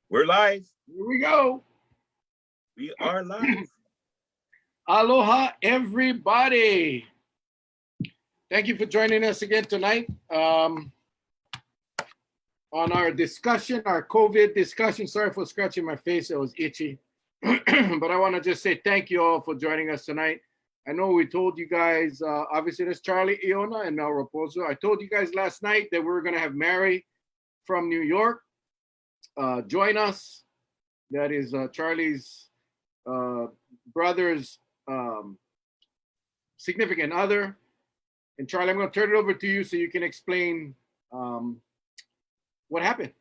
We're live. Here we go. We are live. Aloha, everybody. Thank you for joining us again tonight on our discussion, our COVID discussion. Sorry for scratching my face. It was itchy. But I want to just say thank you all for joining us tonight. I know we told you guys, obviously there's Charlie, Iona, and Mel Raposo. I told you guys last night that we were going to have Mary from New York join us. That is Charlie's brother's significant other. And Charlie, I'm going to turn it over to you so you can explain what happened.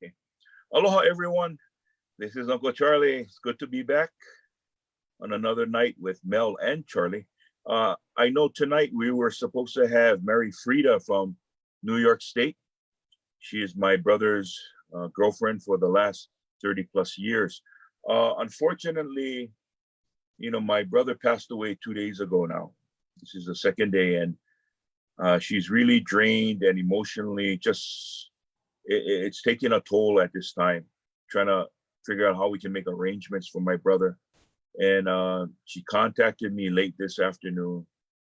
Okay. Aloha, everyone. This is Uncle Charlie. It's good to be back on another night with Mel and Charlie. I know tonight we were supposed to have Mary Frida from New York State. She is my brother's girlfriend for the last 30 plus years. Unfortunately, my brother passed away 2 days ago now. This is the second day, and she's really drained and emotionally it's taking a toll at this time, trying to figure out how we can make arrangements for my brother. And she contacted me late this afternoon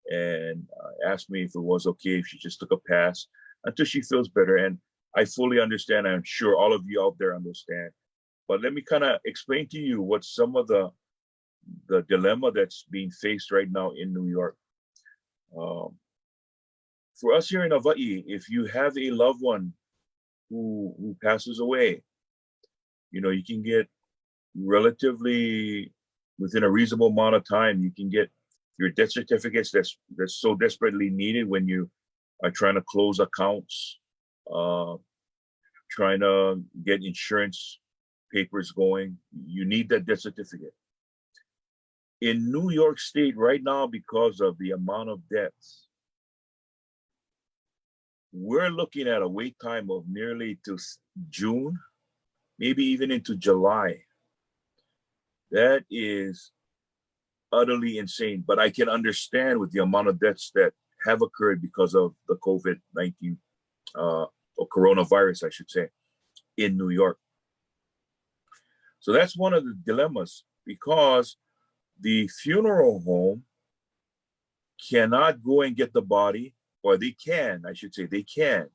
and asked me if it was okay if she just took a pass until she feels better. And I fully understand. I'm sure all of you out there understand. But let me kind of explain to you what some of the dilemma that's being faced right now in New York. For us here in Hawaii, if you have a loved one who passes away, you can get relatively within a reasonable amount of time, you can get your death certificates that's so desperately needed when you are trying to close accounts, trying to get insurance papers going. You need that death certificate. In New York State right now, because of the amount of deaths, we're looking at a wait time of nearly to June, maybe even into July. That is utterly insane, but I can understand with the amount of deaths that have occurred because of the COVID-19 or coronavirus, I should say, in New York. So that's one of the dilemmas, because the funeral home cannot go and get the body, or they can, I should say, they can,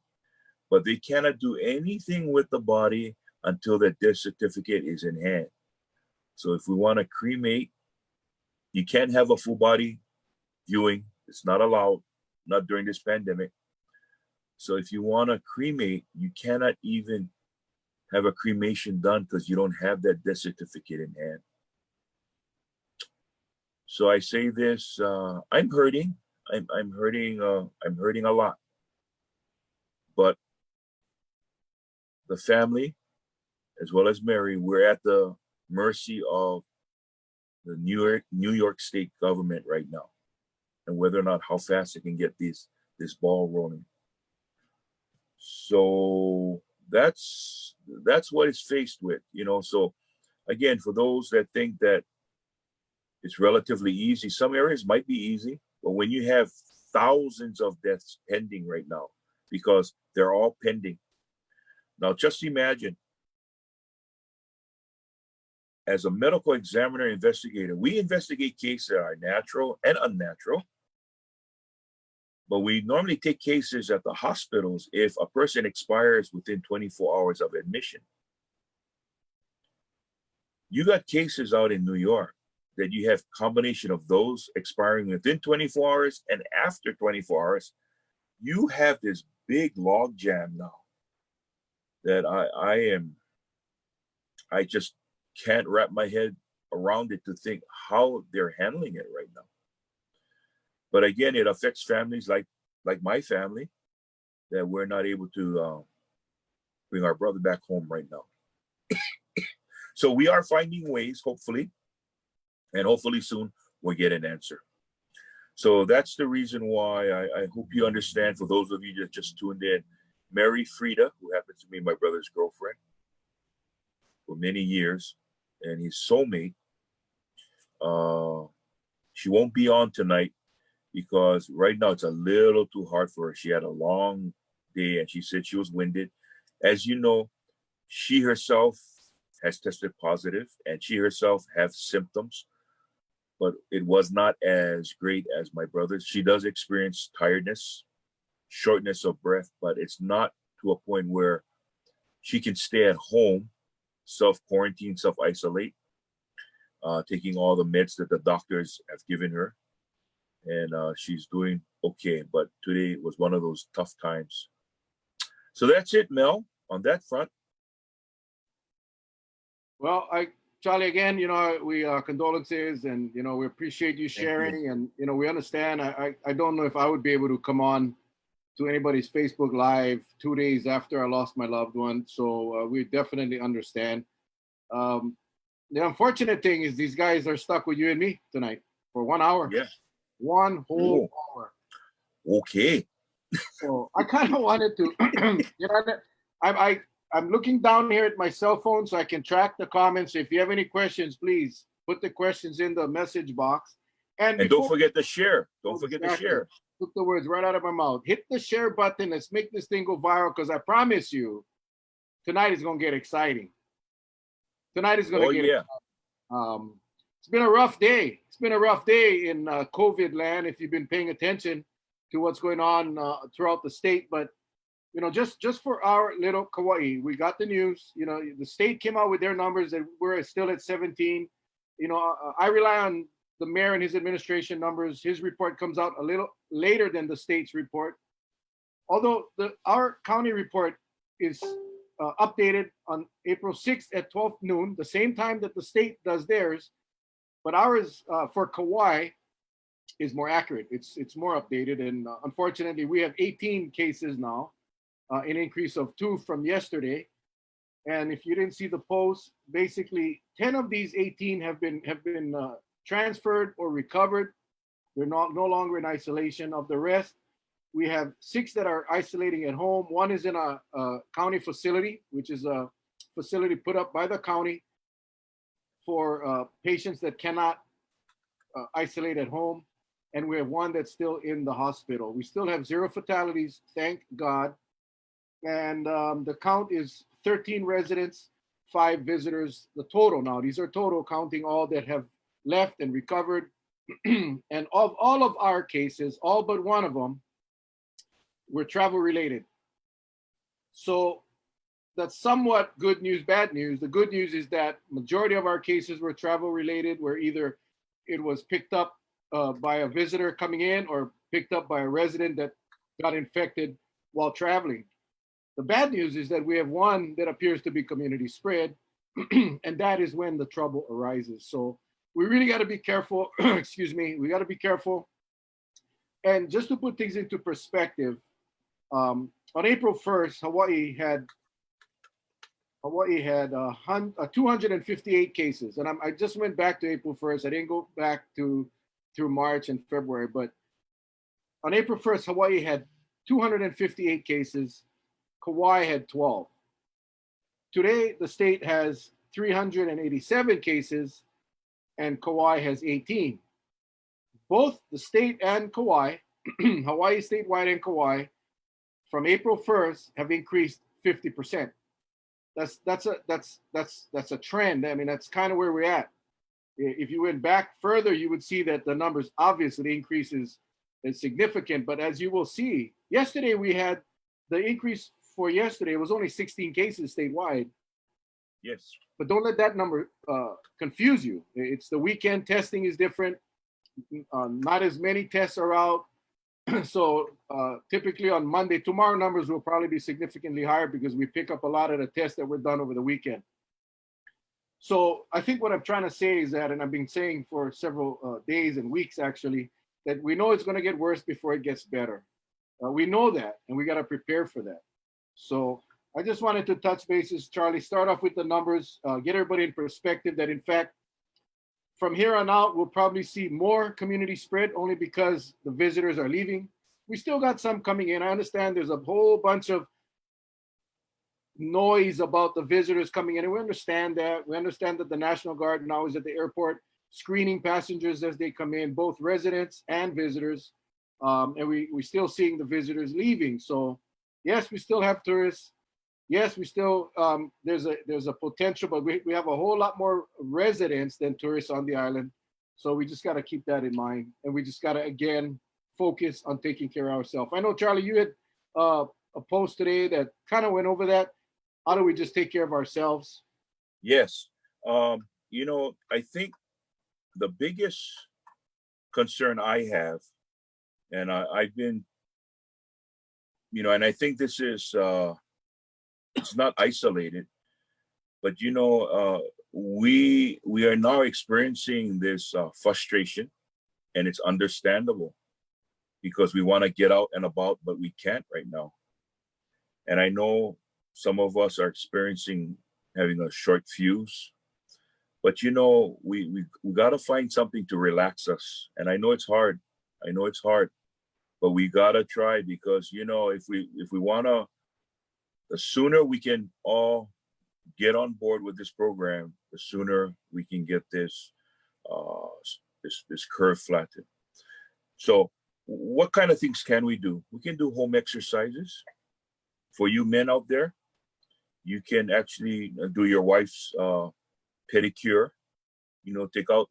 but they cannot do anything with the body until that death certificate is in hand. So if we want to cremate, you can't have a full body viewing. It's not allowed, not during this pandemic. So if you want to cremate, you cannot even have a cremation done because you don't have that death certificate in hand. So I say this, I'm hurting. I'm hurting a lot. But the family, as well as Mary, we're at the mercy of the New York State government right now, and whether or not how fast it can get this ball rolling. So that's what it's faced with, So again, for those that think that it's relatively easy, some areas might be easy, but when you have thousands of deaths pending right now, because they're all pending. Now, just imagine, as a medical examiner investigator, we investigate cases that are natural and unnatural, but we normally take cases at the hospitals if a person expires within 24 hours of admission. You got cases out in New York that you have combination of those expiring within 24 hours and after 24 hours. You have this big log jam now that I just can't wrap my head around it to think how they're handling it right now. But again, it affects families like my family, that we're not able to bring our brother back home right now. So we are finding ways, hopefully, and hopefully soon we'll get an answer. So that's the reason why I hope you understand, for those of you that just tuned in, Mary Frida, who happens to be my brother's girlfriend for many years, and his soulmate, she won't be on tonight because right now it's a little too hard for her. She had a long day and she said she was winded. As you know, She herself has tested positive, and she herself has symptoms, but it was not as great as my brother's. She does experience tiredness, shortness of breath, but it's not to a point where she can stay at home, self-quarantine, self-isolate, taking all the meds that the doctors have given her. And she's doing okay, but today was one of those tough times. So that's it, Mel, on that front. Well, Charlie, again, we condolences, and we appreciate you sharing, and we understand. I don't know if I would be able to come on to anybody's Facebook Live 2 days after I lost my loved one, so we definitely understand. The unfortunate thing is these guys are stuck with you and me tonight for 1 hour. Yeah. One whole hour. Okay. So I kind of wanted to, I'm looking down here at my cell phone so I can track the comments. If you have any questions, please put the questions in the message box. And don't forget to share. Don't forget to share. Took the words right out of my mouth. Hit the share button. Let's make this thing go viral, because I promise you, tonight is going to get exciting. Tonight is going to get exciting. It's been a rough day. It's been a rough day in COVID land, if you've been paying attention to what's going on throughout the state. But just for our little Kauai, we got the news. The state came out with their numbers that we're still at 17. I rely on the mayor and his administration numbers. His report comes out a little later than the state's report. Although our county report is updated on April 6th at 12 noon, the same time that the state does theirs. But ours for Kauai is more accurate. It's more updated. And unfortunately, we have 18 cases now, an increase of 2 from yesterday. And if you didn't see the post, basically 10 of these 18 have been transferred or recovered. They're no longer in isolation. Of the rest, we have 6 that are isolating at home. 1 is in a county facility, which is a facility put up by the county for patients that cannot isolate at home. And we have 1 that's still in the hospital. We still have 0 fatalities, thank God. And the count is 13 residents, 5 visitors. The total now, these are total, counting all that have left and recovered. And of all of our cases, all but 1 of them were travel related. So that's somewhat good news, bad news. The good news is that majority of our cases were travel related, where either it was picked up by a visitor coming in or picked up by a resident that got infected while traveling. The bad news is that we have 1 that appears to be community spread, and that is when the trouble arises. So we really got to be careful. Excuse me. We got to be careful. And just to put things into perspective, on April 1st, Hawaii had 258 cases. And I just went back to April 1st. I didn't go back through March and February. But on April 1st, Hawaii had 258 cases. Kauai had 12. Today, the state has 387 cases, and Kauai has 18. Both the state and Kauai, Hawaii statewide and Kauai, from April 1st have increased 50%. That's a trend. I mean, that's kind of where we're at. If you went back further, you would see that the numbers, obviously the increase is significant. But as you will see, yesterday we had the increase for yesterday was only 16 cases statewide. Yes. But don't let that number confuse you. It's the weekend testing is different. Not as many tests are out. So typically on Monday, tomorrow numbers will probably be significantly higher because we pick up a lot of the tests that were done over the weekend. So I think what I'm trying to say is that, and I've been saying for several days and weeks actually, that we know it's going to get worse before it gets better. We know that, and we got to prepare for that. So I just wanted to touch bases, Charlie, start off with the numbers, get everybody in perspective that in fact, from here on out, we'll probably see more community spread only because the visitors are leaving. We still got some coming in. I understand there's a whole bunch of noise about the visitors coming in, and we understand that. We understand that the National Guard now is at the airport screening passengers as they come in, both residents and visitors. And we're still seeing the visitors leaving. So yes, we still have tourists. yes, we still there's a potential, but we have a whole lot more residents than tourists on the island. So we just got to keep that in mind, and we just got to again focus on taking care of ourselves. I know, Charlie, you had a post today that kind of went over that. How do we just take care of ourselves? Yes. I think the biggest concern I have, and I've been, and I think this is, it's not isolated, but we are now experiencing this frustration, and it's understandable because we want to get out and about, but we can't right now. And I know some of us are experiencing having a short fuse, but we got to find something to relax us. And I know it's hard. I know it's hard, but we got to try because if we want to, the sooner we can all get on board with this program, the sooner we can get this this curve flattened. So what kind of things can we do? We can do home exercises. For you men out there, you can actually do your wife's pedicure. Take out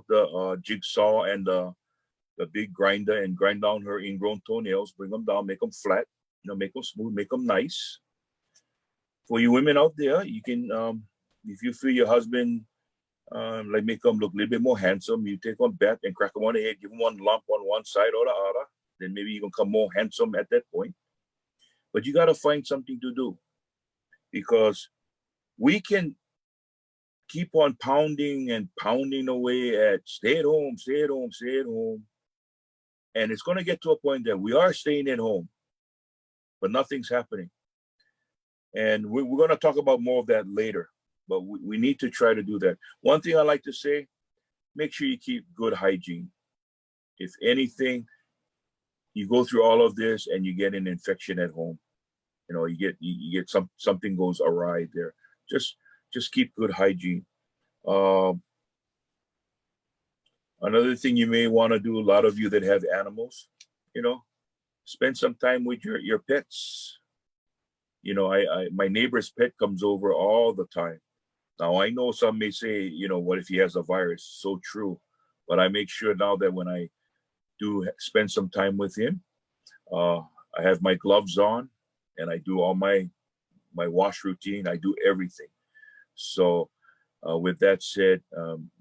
the jigsaw and the big grinder and grind down her ingrown toenails, bring them down, make them flat, make them smooth, make them nice. For you women out there, you can, if you feel your husband like make them look a little bit more handsome, you take one bat and crack them on the head, give them one lump on one side or the other. Then maybe you can become more handsome at that point. But you got to find something to do because we can keep on pounding and pounding away at stay at home, stay at home, stay at home. And it's going to get to a point that we are staying at home, but nothing's happening. And we're going to talk about more of that later, but we need to try to do that. One thing I like to say, make sure you keep good hygiene. If anything, you go through all of this and you get an infection at home. You get something goes awry there. Just keep good hygiene. Another thing you may want to do, a lot of you that have animals, spend some time with your pets. My neighbor's pet comes over all the time. Now I know some may say, what if he has a virus? So true. But I make sure now that when I do spend some time with him, I have my gloves on and I do all my wash routine. I do everything. So with that said,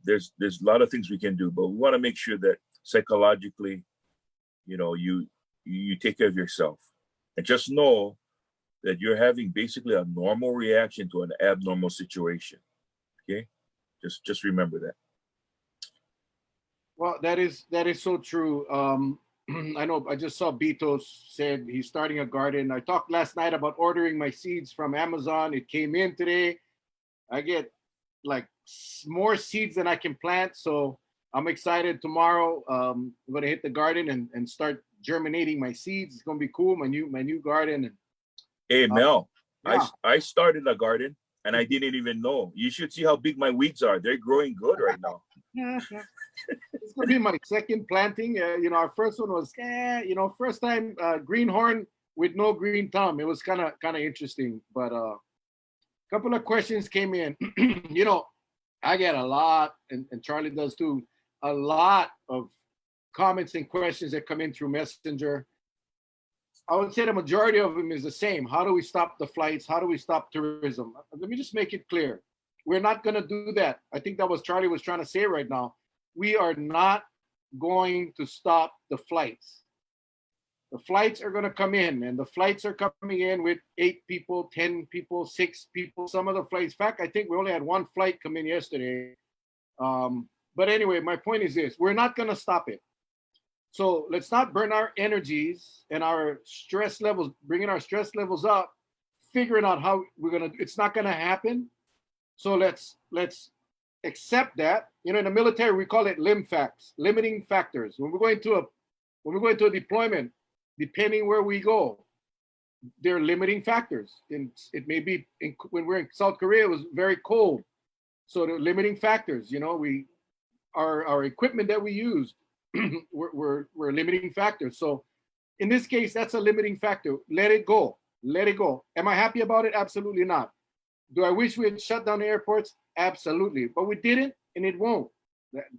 there's a lot of things we can do, but we want to make sure that psychologically, you take care of yourself, and just know that you're having basically a normal reaction to an abnormal situation. Okay, just remember that. Well, that is so true. I know I just saw Betos said he's starting a garden. I talked last night about ordering my seeds from Amazon. It came in today. I get like more seeds than I can plant. So I'm excited tomorrow. I'm going to hit the garden and start germinating my seeds. It's going to be cool. My new garden. And, Hey, Mel, yeah. I started a garden and I didn't even know. You should see how big my weeds are. They're growing good right now. It's gonna be my second planting. Our first one was, first time greenhorn with no green thumb. It was kind of interesting, but a couple of questions came in. I get a lot, and Charlie does too, a lot of comments and questions that come in through Messenger. I would say the majority of them is the same. How do we stop the flights? How do we stop tourism? Let me just make it clear. We're not going to do that. I think that was Charlie was trying to say right now. We are not going to stop the flights. The flights are going to come in, and the flights are coming in with 8 people, 10 people, 6 people. Some of the flights, in fact, I think we only had 1 flight come in yesterday. But anyway, my point is this. We're not going to stop it. So let's not burn our energies and our stress levels, bringing our stress levels up, figuring out how we're going to, it's not going to happen. So let's accept that. In the military, we call it LIMFACs, limiting factors. When we're going to a deployment, depending where we go, there are limiting factors. And it may be when we're in South Korea, it was very cold. So the limiting factors, our equipment that we used were limiting factors. So in this case, that's a limiting factor. Let it go. Let it go. Am I happy about it? Absolutely not. Do I wish we had shut down the airports? Absolutely. But we didn't, and it won't.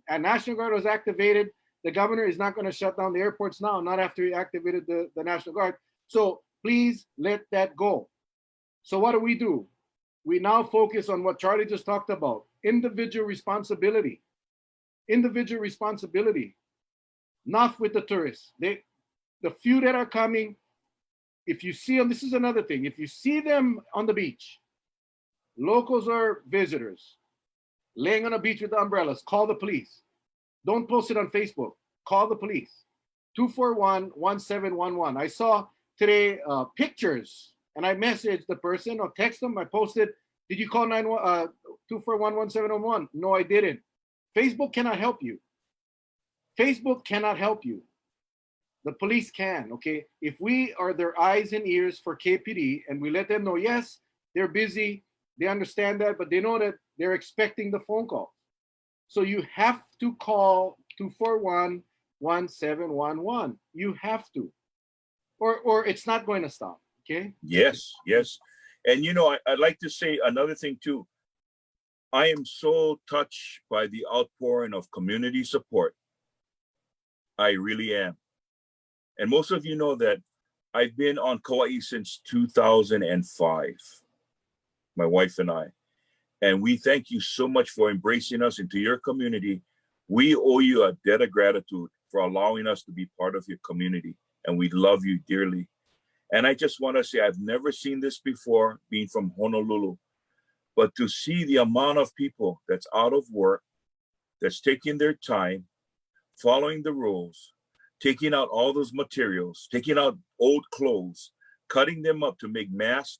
A National Guard was activated. The governor is not going to shut down the airports now, not after he activated the National Guard. So please let that go. So what do? We now focus on what Charlie just talked about, individual responsibility. Individual responsibility. Not with the tourists. The few that are coming, if you see them, this is another thing. If you see them on the beach, locals or visitors, laying on a beach with the umbrellas, call the police. Don't post it on Facebook. Call the police. 241-1711. I saw today pictures, and I messaged the person or text them. I posted, did you call 241-1711? No, I didn't. Facebook cannot help you. Facebook cannot help you. The police can, okay? If we are their eyes and ears for KPD and we let them know, yes, they're busy, they understand that, but they know that they're expecting the phone call. So you have to call 241-1711. You have to, or it's not going to stop, okay? Yes, yes. And you know, I'd like to say another thing too. I am so touched by the outpouring of community support. I really am. And most of you know that I've been on Kauai since 2005, my wife and I. And we thank you so much for embracing us into your community. We owe you a debt of gratitude for allowing us to be part of your community. And we love you dearly. And I just want to say, I've never seen this before, being from Honolulu. But to see the amount of people that's out of work, that's taking their time, following the rules, taking out all those materials, taking out old clothes, cutting them up to make masks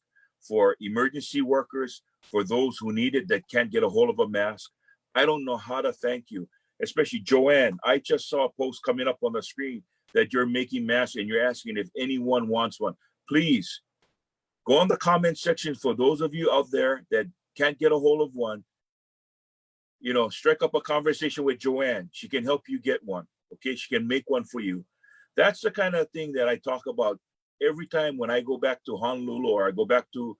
for emergency workers, for those who need it that can't get a hold of a mask. I don't know how to thank you, especially Joanne. I just saw a post coming up on the screen that you're making masks and you're asking if anyone wants one. Please go on the comment section for those of you out there that can't get a hold of one. You know, strike up a conversation with Joanne. She can help you get one. Okay, she can make one for you. That's the kind of thing that I talk about every time when I go back to Honolulu or I go back to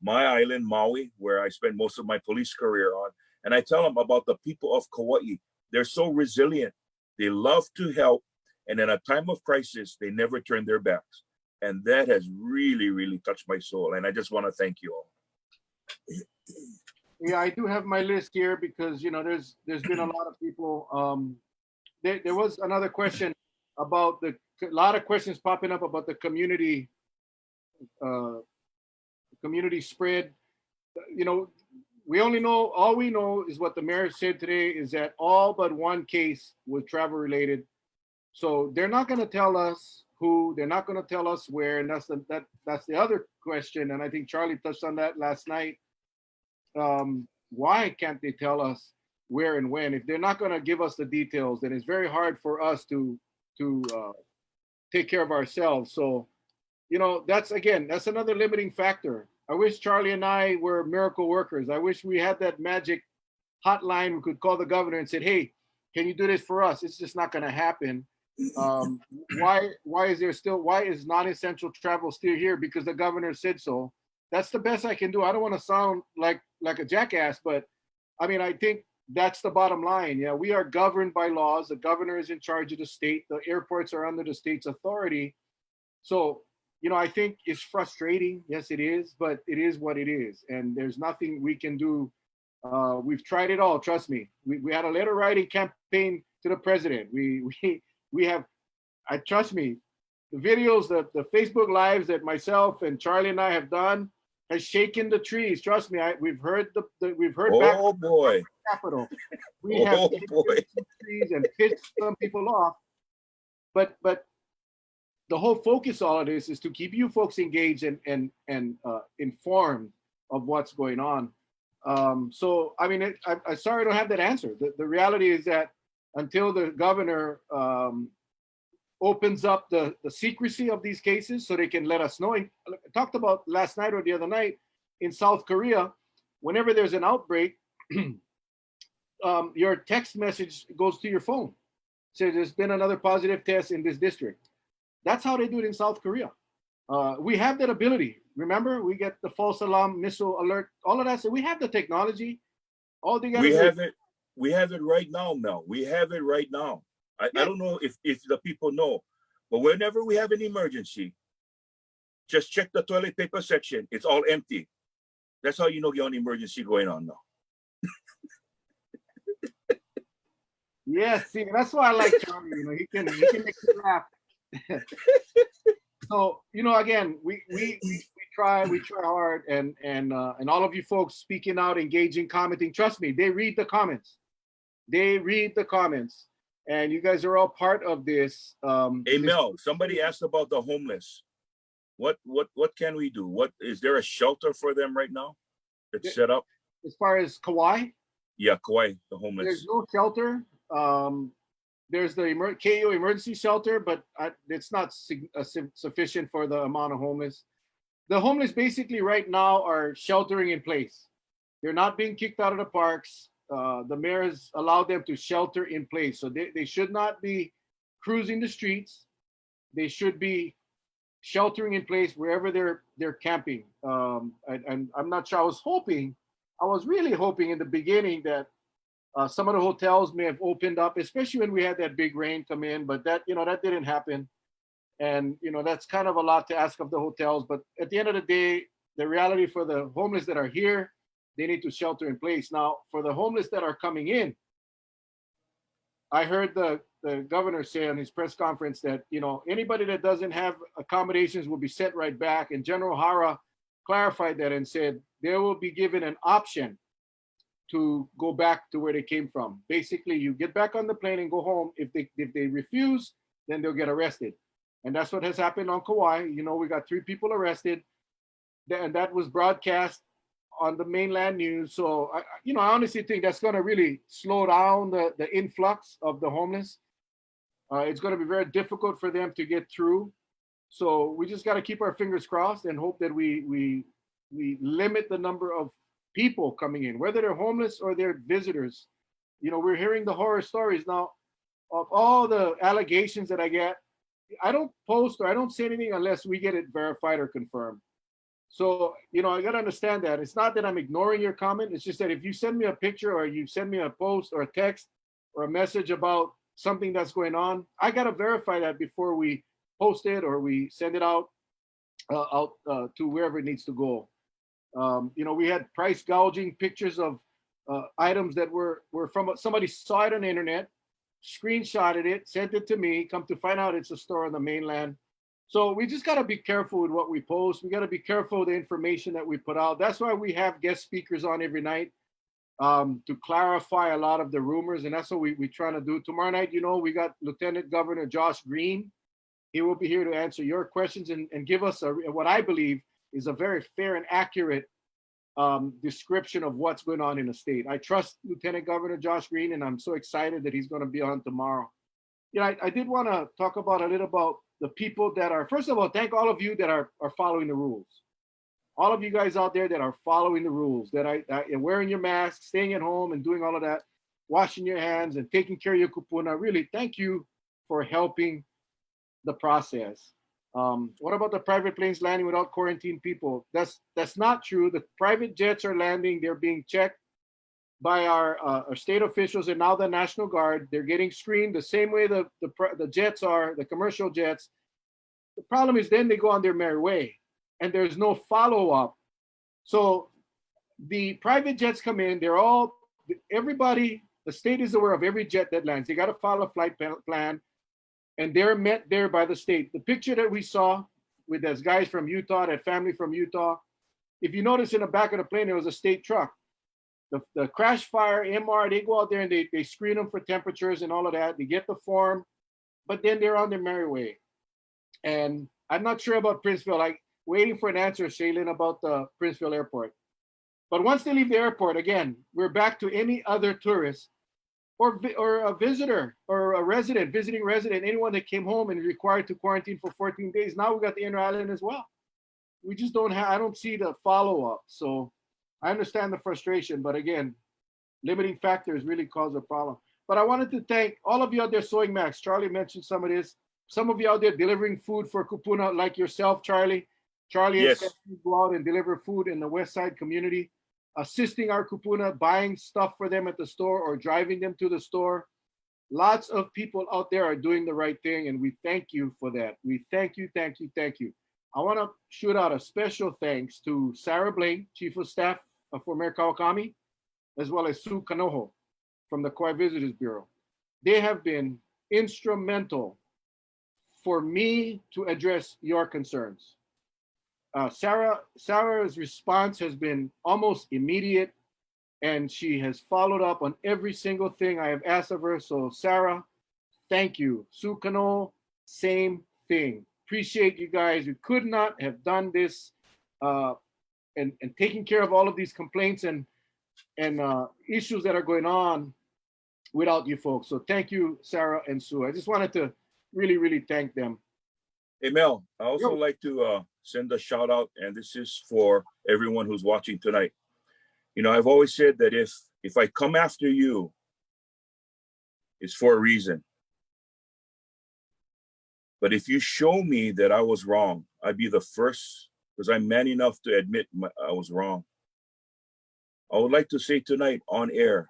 my island, Maui, where I spent most of my police career on. And I tell them about the people of Kauai. They're so resilient. They love to help. And in a time of crisis, they never turn their backs. And that has really, really touched my soul. And I just want to thank you all. Yeah, I do have my list here because, you know, there's been a lot of people. There was another question about a lot of questions popping up about the community spread. You know, all we know is what the mayor said today is that all but one case was travel related. So they're not going to tell us who, they're not going to tell us where, and that's the other question. And I think Charlie touched on that last night. Why can't they tell us where and when? If they're not going to give us the details, then it's very hard for us to take care of ourselves. So, you know, that's another limiting factor. I wish Charlie and I were miracle workers. I wish we had that magic hotline. We could call the governor and say, hey, can you do this for us? It's just not going to happen. Why is non-essential travel still here? Because the governor said so. That's the best I can do. I don't want to sound like a jackass, but I mean, I think that's the bottom line. Yeah, we are governed by laws. The governor is in charge of the state. The airports are under the state's authority. So, you know, I think it's frustrating. Yes, it is, but it is what it is. And there's nothing we can do. We've tried it all. Trust me. We had a letter writing campaign to the president. We have, trust me, the videos, the Facebook lives that myself and Charlie and I have done has shaken the trees. Trust me, we've heard back Oh boy. Capitol. We have shaken the trees and pissed some people off. But the whole focus of all of this is to keep you folks engaged and informed of what's going on. So I mean, I'm sorry I don't have that answer. The reality is that until the governor opens up the secrecy of these cases so they can let us know. I talked about last night or the other night in South Korea, whenever there's an outbreak, your text message goes to your phone. Says there's been another positive test in this district. That's how they do it in South Korea. We have that ability. Remember, we get the false alarm, missile alert, all of that. So we have the technology. All they got to We do have it. We have it right now, Mel. We have it right now. I don't know if the people know, but whenever we have an emergency, just check the toilet paper section. It's all empty. That's how you know you have an emergency going on now. Yes, see, that's why I like Charlie. He can make you laugh. So again, we try hard, and all of you folks speaking out, engaging, commenting. Trust me, they read the comments. They read the comments, and you guys are all part of this. Hey Mel, somebody asked about the homeless. What can we do? What is there a shelter for them right now that's set up? As far as Kauai, Yeah, Kauai, the homeless. there's no shelter. There's the KU emergency shelter, but it's not sufficient for the amount of homeless. The homeless basically right now are sheltering in place. They're not being kicked out of the parks. The mayor has allowed them to shelter in place. So they should not be cruising the streets. They should be sheltering in place wherever they're camping. And I'm not sure. I was really hoping in the beginning that some of the hotels may have opened up, especially when we had that big rain come in, but that didn't happen. And that's kind of a lot to ask of the hotels. But at the end of the day, the reality for the homeless that are here, they need to shelter in place. Now, for the homeless that are coming in, I heard the governor say on his press conference that anybody that doesn't have accommodations will be sent right back. And General Hara clarified that and said they will be given an option to go back to where they came from. Basically, you get back on the plane and go home. If they refuse, then they'll get arrested. And that's what has happened on Kauai. We got 3 people arrested, and that was broadcast on the mainland news. So I honestly think that's going to really slow down the influx of the homeless. It's going to be very difficult for them to get through. So we just got to keep our fingers crossed and hope that we limit the number of people coming in, whether they're homeless or they're visitors. We're hearing the horror stories now of all the allegations that I get. I don't post or I don't say anything unless we get it verified or confirmed. So, I got to understand that. It's not that I'm ignoring your comment. It's just that if you send me a picture or you send me a post or a text or a message about something that's going on, I got to verify that before we post it or we send it out to wherever it needs to go. We had price gouging pictures of items that were from somebody saw it on the internet, screenshotted it, sent it to me, come to find out it's a store on the mainland. So we just got to be careful with what we post. We got to be careful with the information that we put out. That's why we have guest speakers on every night to clarify a lot of the rumors. And that's what we're trying to do. Tomorrow night, we got Lieutenant Governor Josh Green. He will be here to answer your questions and give us what I believe is a very fair and accurate description of what's going on in the state. I trust Lieutenant Governor Josh Green, and I'm so excited that he's going to be on tomorrow. I did want to talk about a little about the people that are, first of all, thank all of you that are following the rules. All of you guys out there that are following the rules, that are wearing your mask, staying at home and doing all of that, washing your hands and taking care of your kupuna. Really, thank you for helping the process. What about the private planes landing without quarantine people? That's not true. The private jets are landing. They're being checked by our state officials and now the National Guard. They're getting screened the same way the jets are, the commercial jets. The problem is then they go on their merry way and there's no follow-up. So the private jets come in, everybody, the state is aware of every jet that lands. They got to follow a flight plan. And they're met there by the state. The picture that we saw with those guys from Utah, that family from Utah, if you notice in the back of the plane, there was a state truck. The crash fire, MR, they go out there and they screen them for temperatures and all of that. They get the form, but then they're on their merry way. And I'm not sure about Princeville. I'm waiting for an answer, Shaylin, about the Princeville airport. But once they leave the airport, again, we're back to any other tourist or a visitor or a resident, visiting resident, anyone that came home and is required to quarantine for 14 days. Now we got the inter island as well. We just I don't see the follow-up. So I understand the frustration, but again, limiting factors really cause a problem. But I wanted to thank all of you out there sewing masks. Charlie mentioned some of this. some of you out there delivering food for Kupuna, like yourself, Charlie. Charlie and Yes. Stephanie go out and deliver food in the West Side community, assisting our Kupuna, buying stuff for them at the store or driving them to the store. Lots of people out there are doing the right thing, and we thank you for that. We thank you, thank you, thank you. I want to shoot out a special thanks to Sarah Blaine, Chief of Staff for Mayor Kawakami, as well as Sue Kanoho from the Kauai Visitors Bureau. They have been instrumental for me to address your concerns. Sarah's response has been almost immediate, and she has followed up on every single thing I have asked of her. So Sarah, thank you. Sue Kanoho, same thing. Appreciate you guys. We could not have done this and taking care of all of these complaints and issues that are going on without you folks. So thank you, Sarah and Sue. I just wanted to really, really thank them. Hey, Mel, I also like to send a shout out, and this is for everyone who's watching tonight. You know, I've always said that if I come after you, it's for a reason. But if you show me that I was wrong, I'd be the first, because I'm man enough to admit I was wrong. I would like to say tonight on air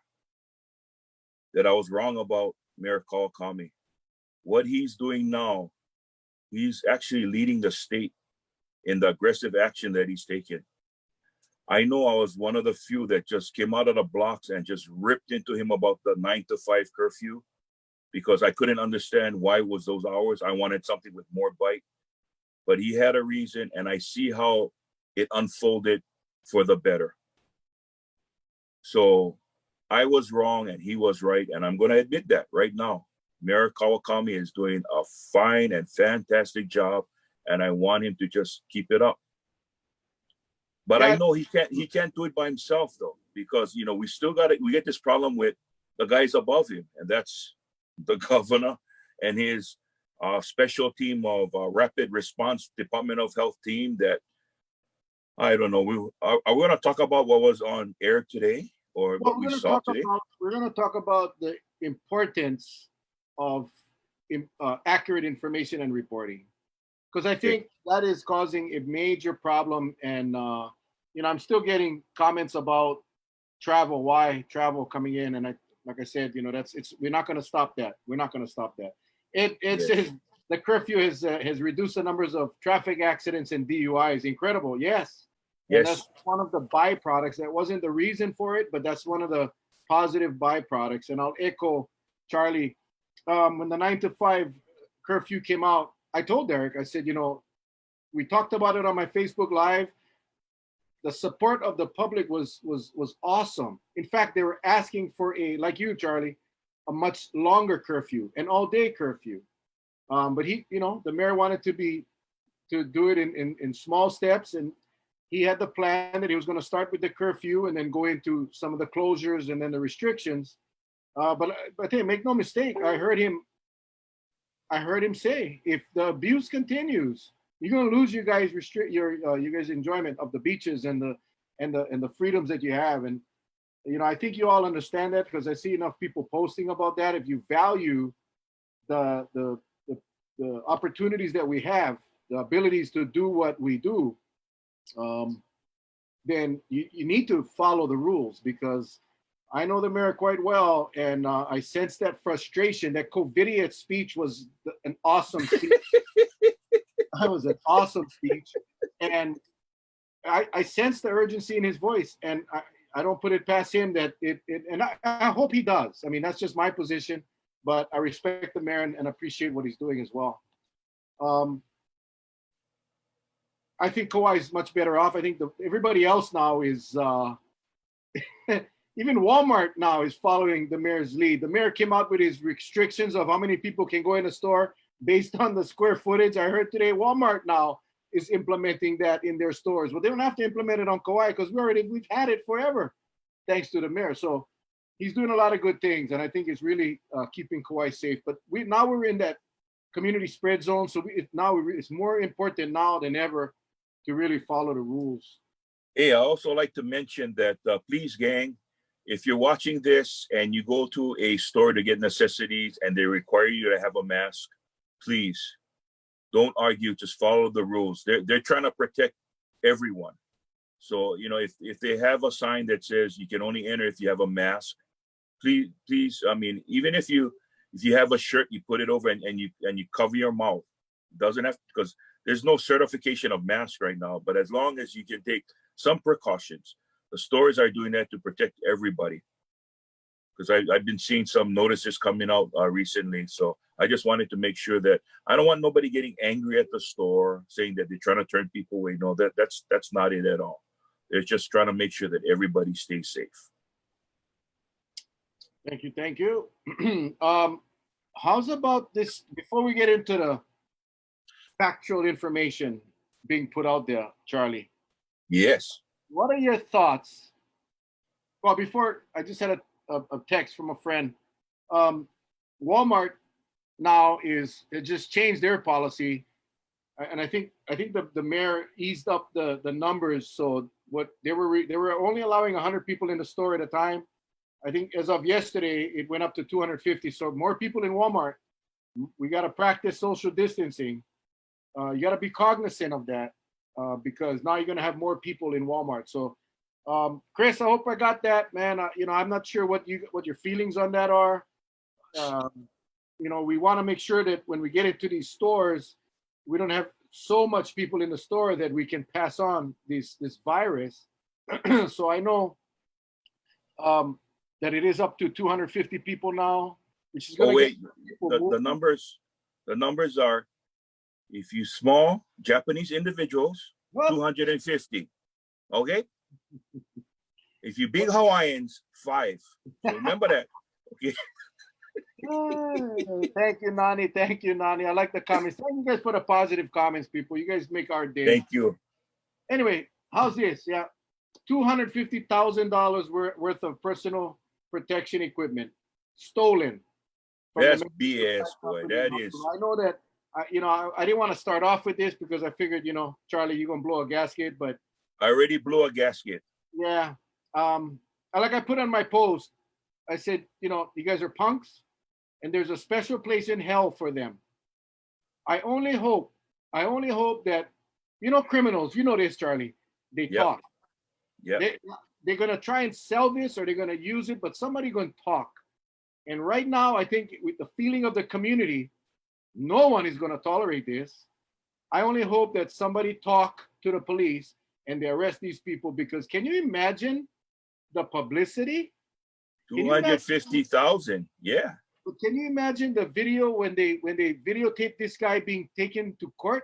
that I was wrong about Mayor Kawakami. What he's doing now, he's actually leading the state in the aggressive action that he's taken. I know I was one of the few that just came out of the blocks and just ripped into him about the 9 to 5 curfew, because I couldn't understand why it was those hours. I wanted something with more bite, but he had a reason, and I see how it unfolded for the better. So I was wrong and he was right, and I'm going to admit that right now. Mayor Kawakami is doing a fine and fantastic job, and I want him to just keep it up. But I know he can't do it by himself though, because you know we get this problem with the guys above him, and that's the governor and his special team of rapid response Department of Health team. That I don't know. Are we going to talk about what was on air today or what we saw today? We're going to talk about the importance of accurate information and reporting, because I think that is causing a major problem. And you know, I'm still getting comments about travel. Why travel coming in? And like I said, you know, we're not going to stop that. We're not going to stop that. It says the curfew has reduced the numbers of traffic accidents and DUIs. Incredible. Yes. And that's one of the byproducts. That wasn't the reason for it, but that's one of the positive byproducts. And I'll echo Charlie. When the 9 to 5 curfew came out, I told Derek, I said, you know, we talked about it on my Facebook Live. The support of the public was awesome. In fact, they were asking for like you, Charlie, a much longer curfew, an all-day curfew. But he, you know, the mayor wanted to do it in small steps, and he had the plan that he was going to start with the curfew and then go into some of the closures and then the restrictions. But hey, make no mistake, I heard him say, if the abuse continues, you're going to lose you guys enjoyment of the beaches and the freedoms that you have. And you know, I think you all understand that, because I see enough people posting about that. If you value the opportunities that we have, the abilities to do what we do, then you need to follow the rules, because I know the mayor quite well, and I sense that frustration. That COVID speech was an awesome speech. That was an awesome speech, and I sense the urgency in his voice, and I don't put it past him that and I hope he does. I mean, that's just my position, but I respect the mayor and appreciate what he's doing as well. I think Kauai is much better off. I think everybody else now is, even Walmart now is following the mayor's lead. The mayor came out with his restrictions of how many people can go in a store based on the square footage. I heard today Walmart now is implementing that in their stores. Well, they don't have to implement it on Kauai, because we've had it forever, thanks to the mayor. So he's doing a lot of good things, and I think it's really keeping Kauai safe. But now we're in that community spread zone, so it's more important now than ever to really follow the rules. Hey, I also like to mention that please, gang, if you're watching this and you go to a store to get necessities and they require you to have a mask, please don't argue. Just follow the rules. They're trying to protect everyone. So, if they have a sign that says you can only enter if you have a mask, please, I mean, even if you have a shirt, you put it over and you cover your mouth. It doesn't have, because there's no certification of mask right now, but as long as you can take some precautions, the stores are doing that to protect everybody. Because I've been seeing some notices coming out recently. So I just wanted to make sure that I don't want nobody getting angry at the store saying that they're trying to turn people away. No, that's not it at all. They're just trying to make sure that everybody stays safe. Thank you. Thank you. How's about this, before we get into the factual information being put out there, Charlie? Yes. What are your thoughts? Well, before, I just had a text from a friend. Walmart now it just changed their policy, and I think the mayor eased up the numbers. So what they were only allowing 100 people in the store at a time. I think as of yesterday, it went up to 250. So more people in Walmart. We got to practice social distancing. You got to be cognizant of that because now you're going to have more people in Walmart. So, Chris, I hope I got that, man. I'm not sure what your feelings on that are. We want to make sure that when we get into these stores, we don't have so much people in the store that we can pass on this virus. So I know that it is up to 250 people now, which is going to wait, the numbers are, if you small Japanese individuals, 250. Okay. If you big Hawaiians, 5. So remember that. Okay. Thank you, Nani. Thank you, Nani. I like the comments. Thank you guys for the positive comments, people. You guys make our day. Thank you. Anyway, how's this? Yeah, $250,000 worth of personal protection equipment stolen. That's BS, boy. That is. I know that. I didn't want to start off with this because I figured, Charlie, you're gonna blow a gasket, but I already blew a gasket. Yeah. Like I put on my post, I said, you guys are punks, and there's a special place in hell for them. I only hope that, criminals, this, Charlie, they talk. Yeah. They're going to try and sell this, or they're going to use it, but somebody's going to talk. And right now, I think with the feeling of the community, no one is going to tolerate this. I only hope that somebody talk to the police and they arrest these people, because can you imagine the publicity? 250,000. Yeah. Can you imagine the video when they videotape this guy being taken to court?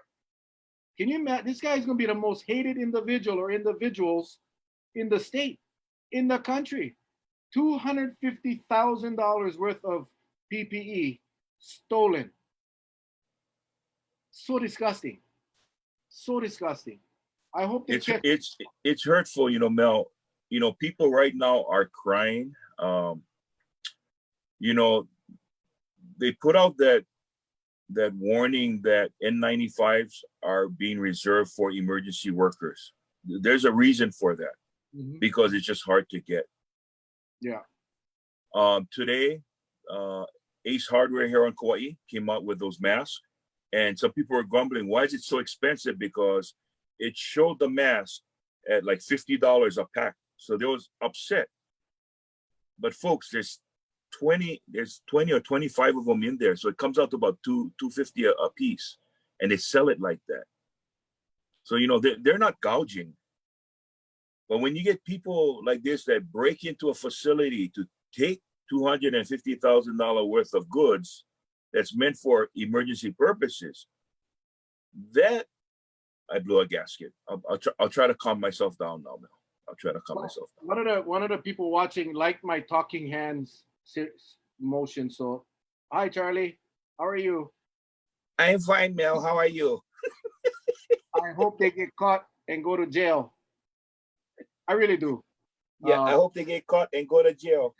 Can you imagine? This guy is going to be the most hated individual or individuals in the state, in the country. $250,000 worth of PPE stolen. So disgusting. So disgusting. I hope they it's hurtful, Mel. People right now are crying. They put out that warning that N95s are being reserved for emergency workers. There's a reason for that, because it's just hard to get. Yeah. Today, Ace Hardware here on Kauai came out with those masks, and some people were grumbling, why is it so expensive? Because it showed the mask at like $50 a pack. So they was upset. But folks, there's 20 or 25 of them in there. So it comes out to about $250 a piece, and they sell it like that. So, they're not gouging. But when you get people like this that break into a facility to take $250,000 worth of goods that's meant for emergency purposes, that I blew a gasket. I'll try to calm myself down now, Mel. I'll try to calm myself down. One of the people watching liked my talking hands motion. So, hi, Charlie. How are you? I'm fine, Mel. How are you? I hope they get caught and go to jail. I really do. Yeah, I hope they get caught and go to jail.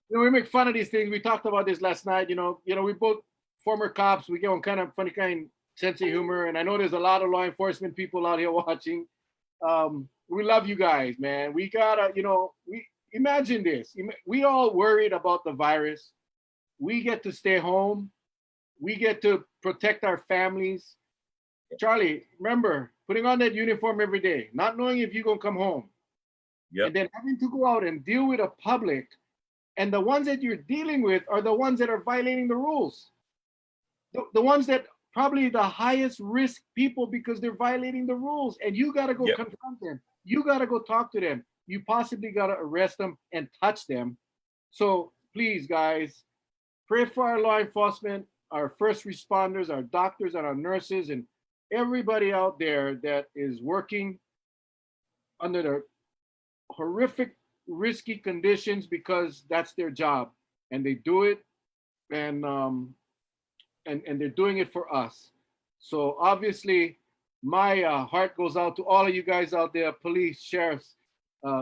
We make fun of these things. We talked about this last night. We both former cops. We get on kind of funny kind sense of humor, and I know there's a lot of law enforcement people out here watching. We love you guys, man. We gotta, we imagine this. We all worried about the virus. We get to stay home. We get to protect our families. Charlie, remember putting on that uniform every day, not knowing if you're going to come home, Yep. and then having to go out and deal with a public. And the ones that you're dealing with are the ones that are violating the rules. The ones that probably the highest risk people because they're violating the rules. And you got to go Yep. confront them. You got to go talk to them. You possibly got to arrest them and touch them. So please, guys, pray for our law enforcement, our first responders, our doctors, and our nurses, and everybody out there that is working under the horrific, risky conditions because that's their job, and they do it, and they're doing it for us. So obviously, my heart goes out to all of you guys out there, police, sheriffs,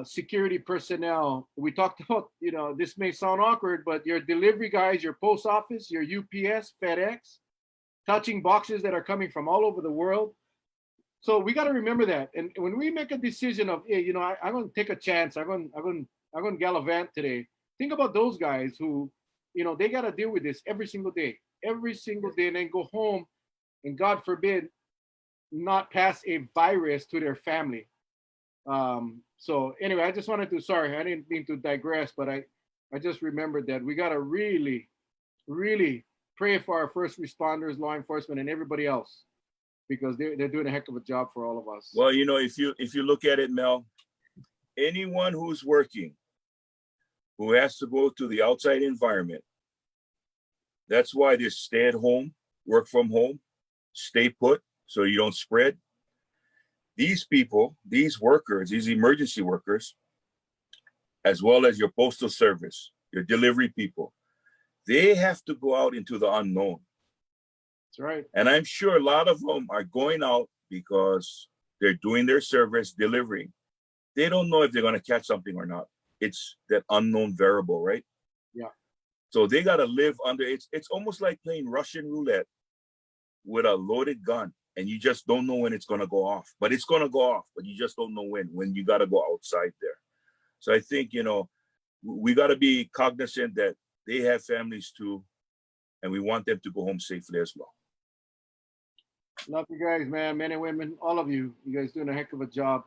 security personnel. We talked about, this may sound awkward, but your delivery guys, your post office, your UPS, FedEx, touching boxes that are coming from all over the world. So we got to remember that. And when we make a decision of, hey, I'm going to take a chance, I'm going to gallivant today. Think about those guys who, they got to deal with this every single day, and then go home and God forbid, not pass a virus to their family. So anyway, I just wanted to, sorry, I didn't mean to digress, but I just remembered that we got to really, really pray for our first responders, law enforcement, and everybody else, because they're doing a heck of a job for all of us. Well, if you look at it, Mel, anyone who's working, who has to go to the outside environment, that's why they stay at home, work from home, stay put, so you don't spread. These people, these workers, these emergency workers, as well as your postal service, your delivery people, they have to go out into the unknown. That's right. And I'm sure a lot of them are going out because they're doing their service, delivering. They don't know if they're going to catch something or not. It's that unknown variable, right? Yeah. So they got to live under, it's almost like playing Russian roulette with a loaded gun, and you just don't know when it's going to go off. But it's going to go off, but you just don't know when you got to go outside there. So I think, we got to be cognizant that they have families too, and we want them to go home safely as well. Love you guys, man, men and women, all of you. You guys doing a heck of a job.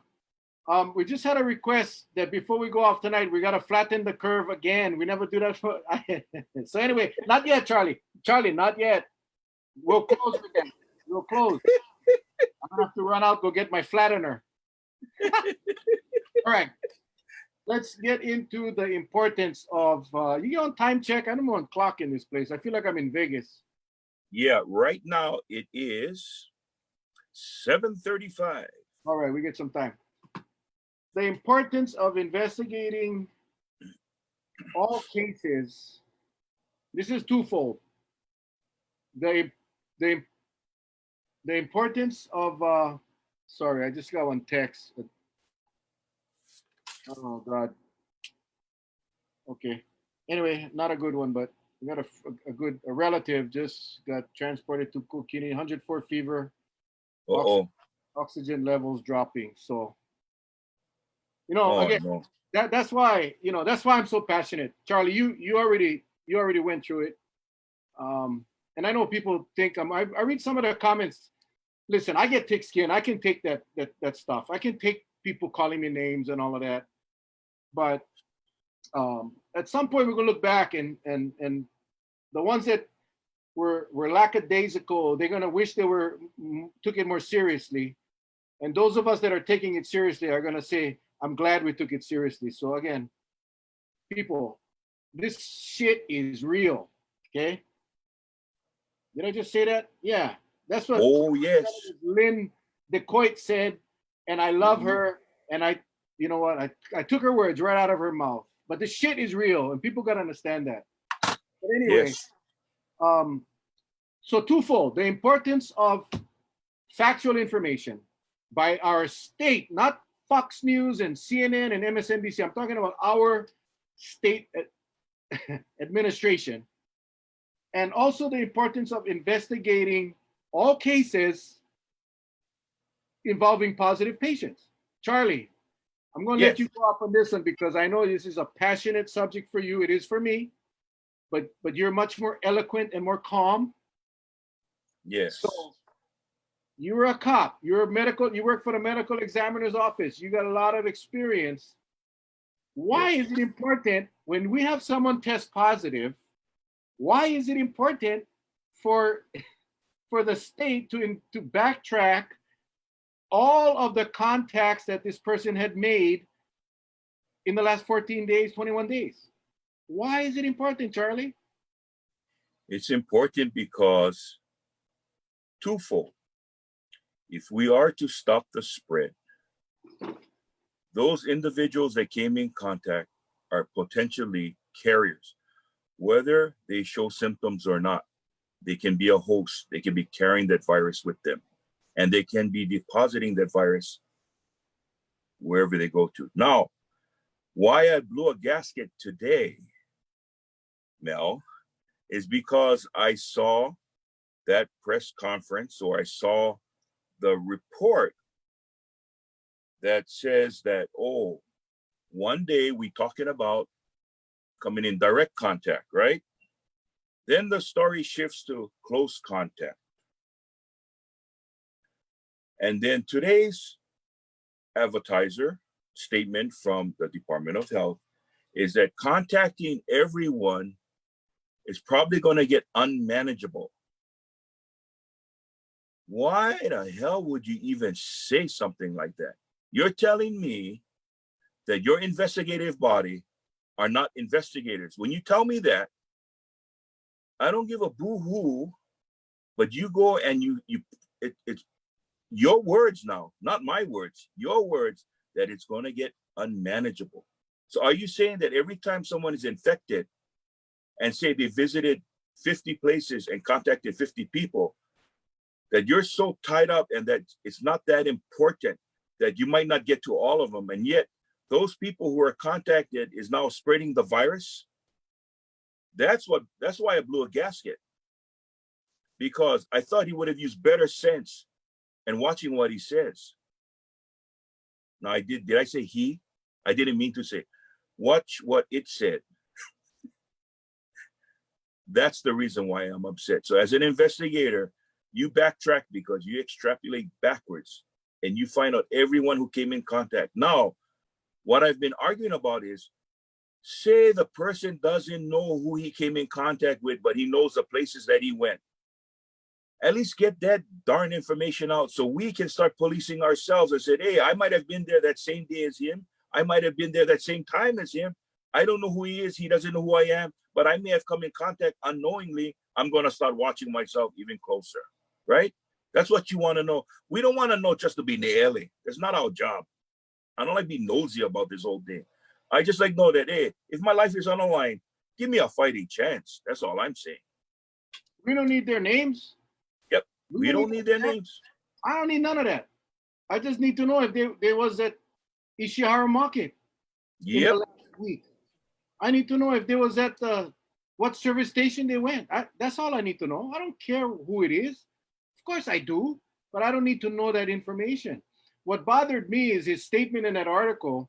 We just had a request that before we go off tonight, we got to flatten the curve again. We never do that for. So anyway, not yet, Charlie. Charlie, not yet. We'll close again. We'll close. I'm gonna have to run out, go get my flattener. All right. Let's get into the importance of you on time check. I don't want clock in this place. I feel like I'm in Vegas. Yeah, right now it is 7:35. All right, we get some time. The importance of investigating all cases. This is twofold. The importance of sorry, I just got one text. Oh God. Okay. Anyway, not a good one, but we got a relative just got transported to Kukini, 104 fever, oxygen levels dropping. So, again, no. that's why I'm so passionate. Charlie, you already went through it. And I know people think I read some of the comments. Listen, I get thick skin. I can take that stuff. I can take people calling me names and all of that. But at some point we're gonna look back and the ones that were lackadaisical, they're gonna wish they took it more seriously. And those of us that are taking it seriously are gonna say, I'm glad we took it seriously. So again, people, this shit is real. Okay. Did I just say that? Yeah. That's what yes. Lynn DeCoit said, and I love her. And you know what? I took her words right out of her mouth. But the shit is real, and people gotta understand that. But anyway, yes. So twofold: the importance of factual information by our state, not Fox News and CNN and MSNBC. I'm talking about our state administration, and also the importance of investigating all cases involving positive patients. Charlie, I'm going to let you go up on this one because I know this is a passionate subject for you. It is for me. but you're much more eloquent and more calm. Yes. So you were a cop. You're a medical. You work for the medical examiner's office. You got a lot of experience. Why Yes. is it important when we have someone test positive? Why is it important for the state to backtrack all of the contacts that this person had made in the last 14 days, 21 days? Why is it important, Charlie? It's important because twofold. If we are to stop the spread, those individuals that came in contact are potentially carriers, whether they show symptoms or not. They can be a host, they can be carrying that virus with them, and they can be depositing that virus wherever they go to. Now, why I blew a gasket today, Mel, is because I saw that press conference, or I saw the report that says that, oh, one day we talking about coming in direct contact, right? Then the story shifts to close contact. And then today's advertiser statement from the Department of Health is that contacting everyone is probably going to get unmanageable. Why the hell would you even say something like that? You're telling me that your investigative body are not investigators. When you tell me that, I don't give a boo-hoo, but you go and it's your words now, not my words, your words, that it's going to get unmanageable. So are you saying that every time someone is infected and say they visited 50 places and contacted 50 people, that you're so tied up and that it's not that important, that you might not get to all of them, and yet those people who are contacted is now spreading the virus? That's why I blew a gasket, because I thought he would have used better sense and watching what he says. Now did I say he? I didn't mean to say. Watch what it said. That's the reason why I'm upset. So as an investigator, you backtrack because you extrapolate backwards and you find out everyone who came in contact. Now, what I've been arguing about is, say the person doesn't know who he came in contact with, but he knows the places that he went. At least get that darn information out so we can start policing ourselves and say, hey, I might have been there that same day as him. I might have been there that same time as him. I don't know who he is. He doesn't know who I am, but I may have come in contact unknowingly. I'm going to start watching myself even closer, right? That's what you want to know. We don't want to know just to be nearly. That's not our job. I don't like being nosy about this whole thing. I just like know that, hey, if my life is on the line, give me a fighting chance. That's all I'm saying. We don't need their names. Yep. We don't need their names. I don't need none of that. I just need to know if there was at Ishihara Market in the last week. I need to know if there was at what service station they went. That's all I need to know. I don't care who it is. Of course I do, but I don't need to know that information. What bothered me is his statement in that article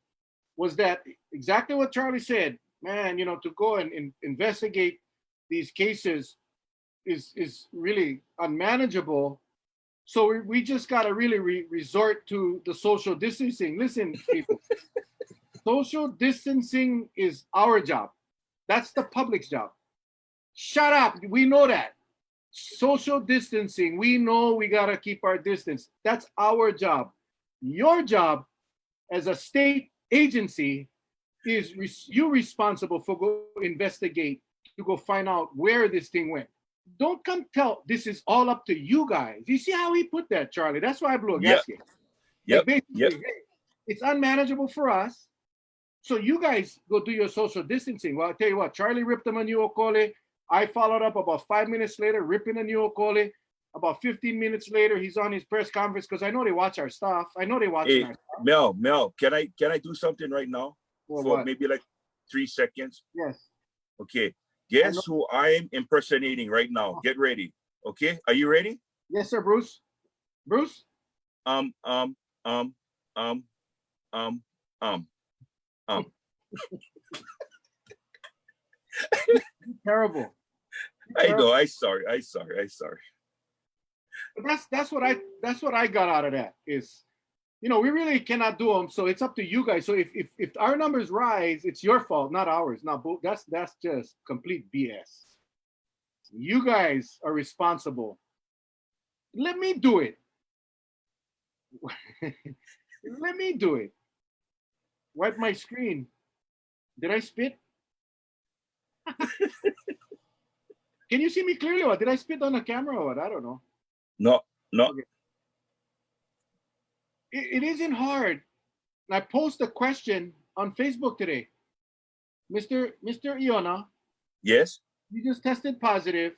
was that exactly what Charlie said. Man, to go and investigate these cases is really unmanageable. So we just got to really resort to the social distancing. Listen, people, social distancing is our job. That's the public's job. Shut up. We know that. Social distancing, we know we got to keep our distance. That's our job. Your job as a state agency is you're responsible for go investigate, to go find out where this thing went. Don't come tell this is all up to you guys. You see how he put that, Charlie? That's why I blew a gasket. Like basically, hey, it's unmanageable for us. So you guys go do your social distancing. Well, I'll tell you what, Charlie ripped him a new Okole. I followed up about 5 minutes later, ripping a new Okole. About 15 minutes later, he's on his press conference because I know they watch our stuff. I know they watch our stuff. Mel, can I do something right now for maybe like 3 seconds? Yes. Okay. Guess who I'm impersonating right now? Get ready. Okay. Are you ready? Yes, sir, Bruce. Bruce? Um. Terrible. I know. I sorry. But that's what I got out of that is, we really cannot do them. So it's up to you guys. So if our numbers rise, it's your fault, not ours. Not that's just complete BS. You guys are responsible. Let me do it. Let me do it. Wipe my screen. Did I spit? Can you see me clearly? Or did I spit on the camera or what? I don't know. No. Okay. It isn't hard. I posted a question on Facebook today. Mr. Iona, Yes. you just tested positive.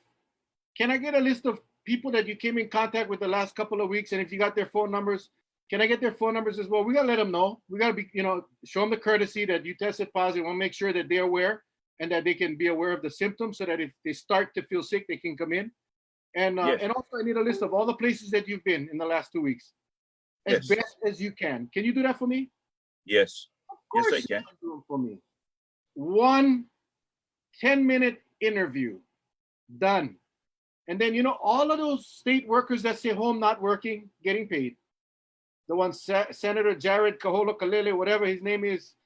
Can I get a list of people that you came in contact with the last couple of weeks? And if you got their phone numbers, can I get their phone numbers as well? We got to let them know. We got to be, show them the courtesy that you tested positive. We'll make sure that they're aware and that they can be aware of the symptoms so that if they start to feel sick, they can come in. And Yes. and also I need a list of all the places that you've been in the last 2 weeks. As Yes. best as you can. Can you do that for me? Yes. Of Yes, course I you can. do it for me. 1 10-minute interview. Done. And then, all of those state workers that stay home not working, getting paid. The one Senator Jared Kaholo Kalele, whatever his name is,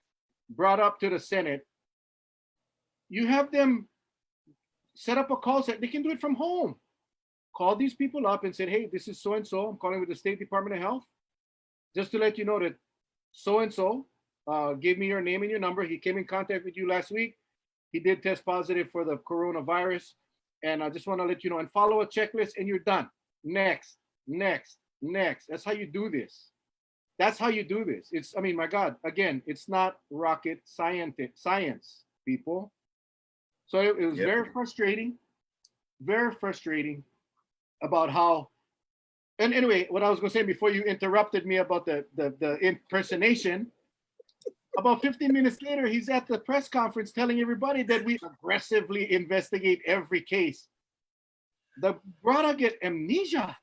brought up to the Senate. You have them set up a call set. They can do it from home. Call these people up and say, hey, this is so-and-so. I'm calling with the State Department of Health. Just to let you know that so-and-so gave me your name and your number. He came in contact with you last week. He did test positive for the coronavirus. And I just want to let you know and follow a checklist and you're done. Next. That's how you do this. My God, again, it's not rocket science, people. So it was Yep. very frustrating about how, and anyway, what I was going to say before you interrupted me about the impersonation, about 15 minutes later, he's at the press conference telling everybody that we aggressively investigate every case. The brother get amnesia.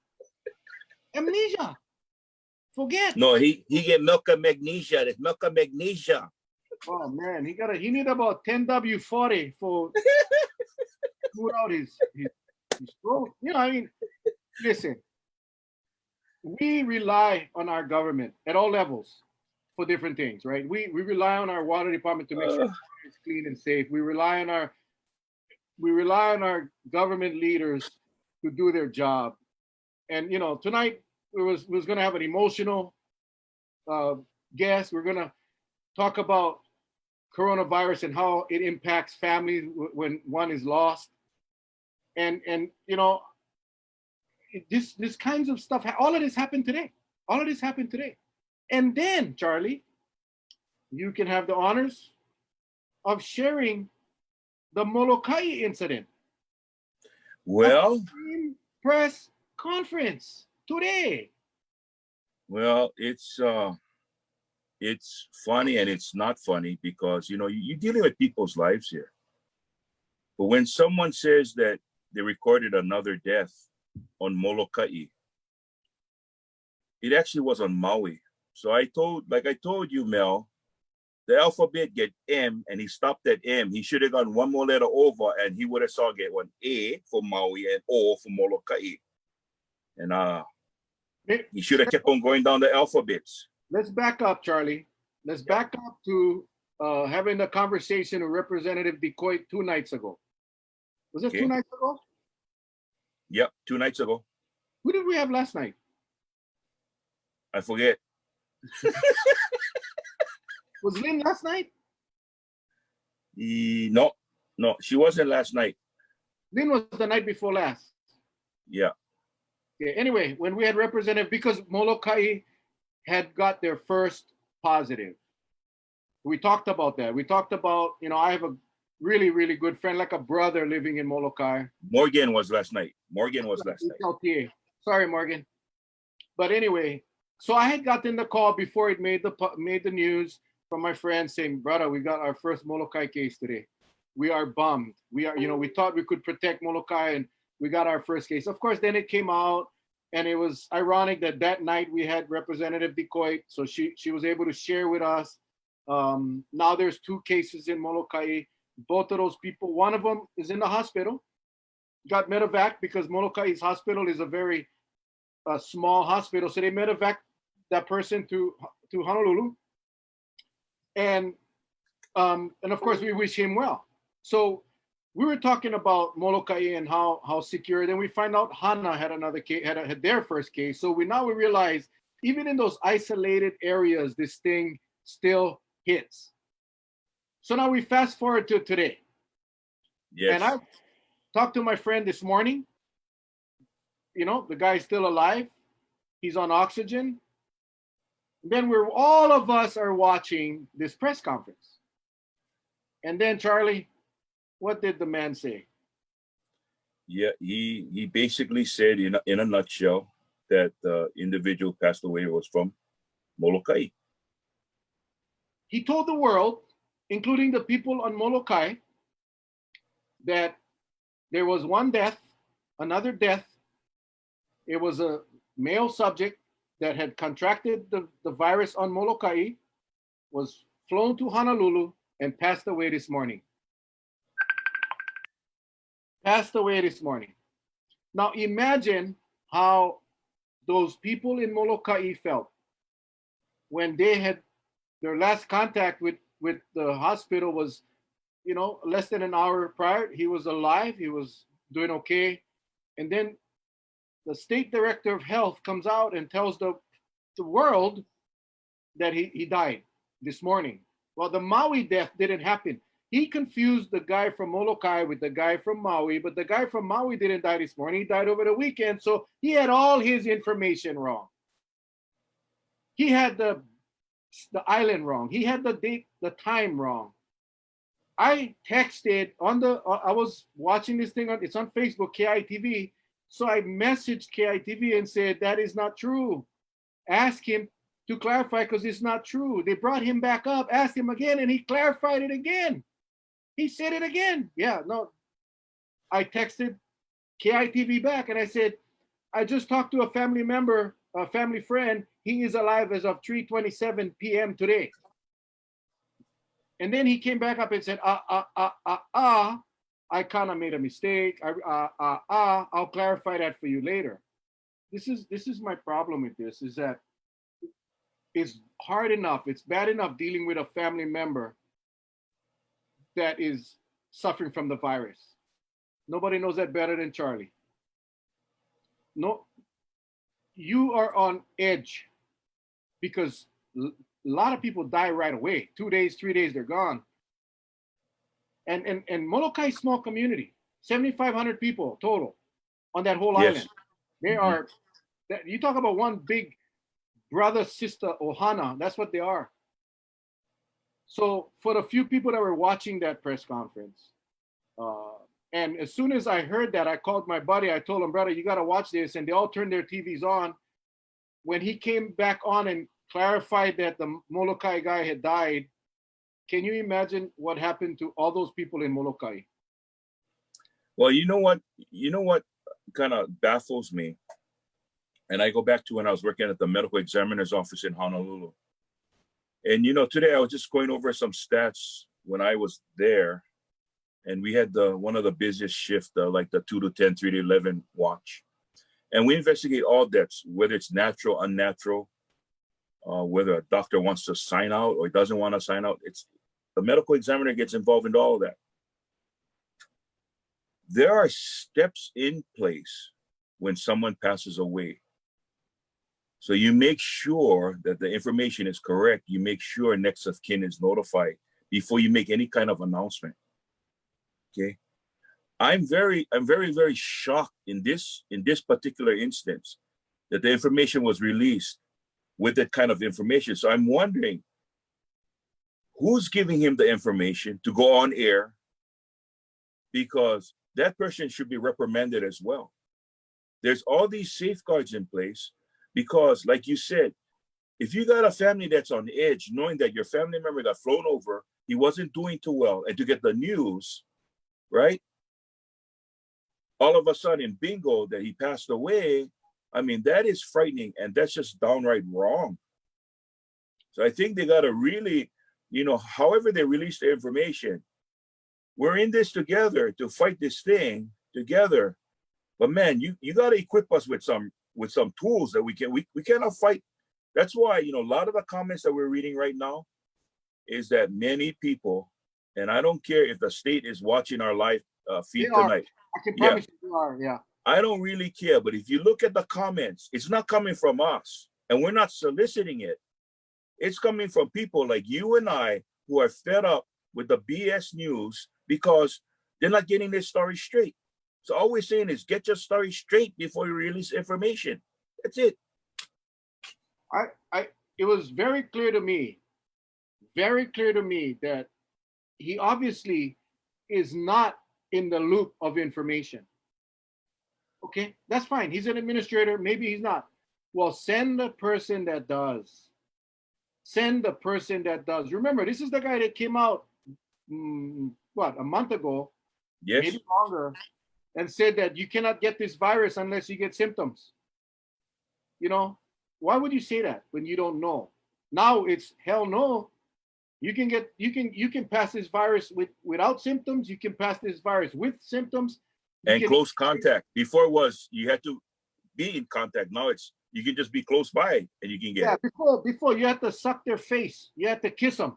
Forget. No, he get milk of magnesia. There's milk of magnesia. Oh man, he need about 10W40 for put out his throat. Listen, we rely on our government at all levels for different things, right? We rely on our water department to make sure it's clean and safe. We rely on our government leaders to do their job. And tonight we was going to have an emotional guest. We're going to talk about coronavirus and how it impacts families when one is lost. And this kinds of stuff. All of this happened today. And then, Charlie, you can have the honors of sharing the Molokai incident. Well, Press conference today. Well, it's funny and it's not funny because you're dealing with people's lives here. But when someone says that they recorded another death on Molokai, it actually was on Maui. So I told you, Mel, the alphabet get M and he stopped at M. He should have gone one more letter over and he would have saw get one A for Maui and O for Molokai. And he should have kept on going down the alphabets. Let's back up, Charlie. Let's back up to having a conversation with Representative DeCoit 2 nights ago. Was it 2 nights ago? Yep, 2 nights ago. Who did we have last night? I forget. Was Lynn last night? No, she wasn't last night. Lynn was the night before last. Yeah. Okay. Anyway, when we had Representative, because Molokai had got their first positive, we talked about that. We talked about, I have a really, really good friend, like a brother living in Molokai. Morgan was last night. Sorry, Morgan. But anyway, so I had gotten the call before it made the news from my friend saying, brother, we got our first Molokai case today. We are bummed. We thought we could protect Molokai and we got our first case. Of course, then it came out and it was ironic that night we had Representative DeCoit. So she was able to share with us. Now there's 2 cases in Molokai. both of those people, one of them is in the hospital, got medevac because Molokai hospital is a very small hospital. So they medevac that person to Honolulu. And of course, we wish him well. So we were talking about Molokai and how secure. Then we find out Hana had another case, had their first case. So we realize even in those isolated areas, this thing still hits. So now we fast forward to today. Yes. And I talked to my friend this morning. You know, the guy's still alive. He's on oxygen. Then all of us are watching this press conference. And then Charlie, what did the man say? Yeah, he basically said in a nutshell that the individual passed away was from Molokai. He told the world, including the people on Molokai, that there was one death, another death. It was a male subject that had contracted the virus on Molokai, was flown to Honolulu, and passed away this morning. Passed away this morning. Now imagine how those people in Molokai felt when they had their last contact with the hospital was, you know, less than an hour prior. He was alive, he was doing okay. And then the state director of health comes out and tells the world that he died this morning. Well, the Maui death didn't happen. He confused the guy from Molokai with the guy from Maui, but the guy from Maui didn't die this morning. He died over the weekend, so he had all his information wrong. He had the island wrong. He had the date, the time wrong. I texted I was watching this thing it's on Facebook, KITV. So I messaged KITV and said, that is not true. Ask him to clarify because it's not true. They brought him back up, asked him again, and he clarified it again. He said it again. Yeah, no. I texted KITV back and I said, I just talked to a family member, a family friend. He is alive as of 3:27 p.m. today. And then he came back up and said, I kind of made a mistake. I'll clarify that for you later. This is my problem with this, is that it's hard enough, it's bad enough dealing with a family member that is suffering from the virus. Nobody knows that better than Charlie. No, you are on edge because a lot of people die right away. 2 days, 3 days, they're gone. And Molokai is small community, 7,500 people total on that whole island. They are, you talk about one big brother, sister, Ohana, that's what they are. So for the few people that were watching that press conference, and as soon as I heard that, I called my buddy, I told him, brother, you got to watch this. And they all turned their TVs on. When he came back on and clarified that the Molokai guy had died, can you imagine what happened to all those people in Molokai? Well, you know what kind of baffles me? And I go back to when I was working at the medical examiner's office in Honolulu. And, today I was just going over some stats when I was there. And we had one of the busiest shifts, like the 2 to 10, 3 to 11 watch. And we investigate all deaths, whether it's natural, unnatural, whether a doctor wants to sign out or doesn't want to sign out. It's the medical examiner gets involved in all of that. There are steps in place when someone passes away. So you make sure that the information is correct. You make sure next of kin is notified before you make any kind of announcement. Okay. I'm very, very shocked in this particular instance that the information was released with that kind of information. So I'm wondering who's giving him the information to go on air, because that person should be reprimanded as well. There's all these safeguards in place because, like you said, if you got a family that's on edge, knowing that your family member got flown over, he wasn't doing too well, and to get the news, right? All of a sudden, bingo, that he passed away. I mean, that is frightening, and that's just downright wrong. So I think they got to really, however they release the information, we're in this together to fight this thing together. But man, you got to equip us with some tools that we cannot fight. That's why, a lot of the comments that we're reading right now is that many people, and I don't care if the state is watching our live feed tonight. I can promise you they are, yeah. I don't really care, but if you look at the comments, it's not coming from us, and we're not soliciting it. It's coming from people like you and I who are fed up with the BS news because they're not getting their story straight. So all we're saying is get your story straight before you release information. That's it. It was very clear to me that he obviously is not in the loop of information. Okay, that's fine. He's an administrator. Maybe he's not. Well, send the person that does. Send the person that does. Remember, this is the guy that came out, a month ago, Yes. maybe longer, and said that you cannot get this virus unless you get symptoms. Why would you say that when you don't know? Now it's hell no. You can pass this virus without symptoms. You can pass this virus with symptoms. And close contact. Before it was you had to be in contact. Now it's you can just be close by and you can get it. Before you had to suck their face. You had to kiss them.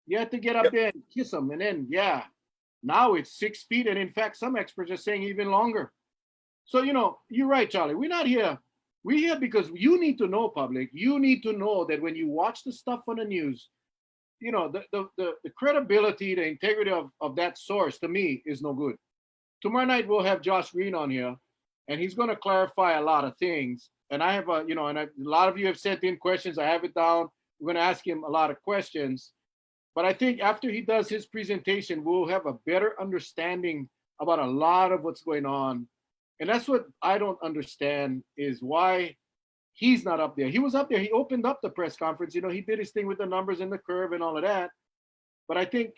You had to get up there and kiss them. And then, now it's 6 feet. And in fact, some experts are saying even longer. So, you're right, Charlie. We're not here. We're here because you need to know, public. You need to know that when you watch the stuff on the news, the credibility, the integrity of that source, to me, is no good. Tomorrow night, we'll have Josh Green on here, and he's going to clarify a lot of things. And I have a lot of you have sent in questions. I have it down. We're going to ask him a lot of questions. But I think after he does his presentation, we'll have a better understanding about a lot of what's going on. And that's what I don't understand is why he's not up there. He was up there. He opened up the press conference. He did his thing with the numbers and the curve and all of that. But I think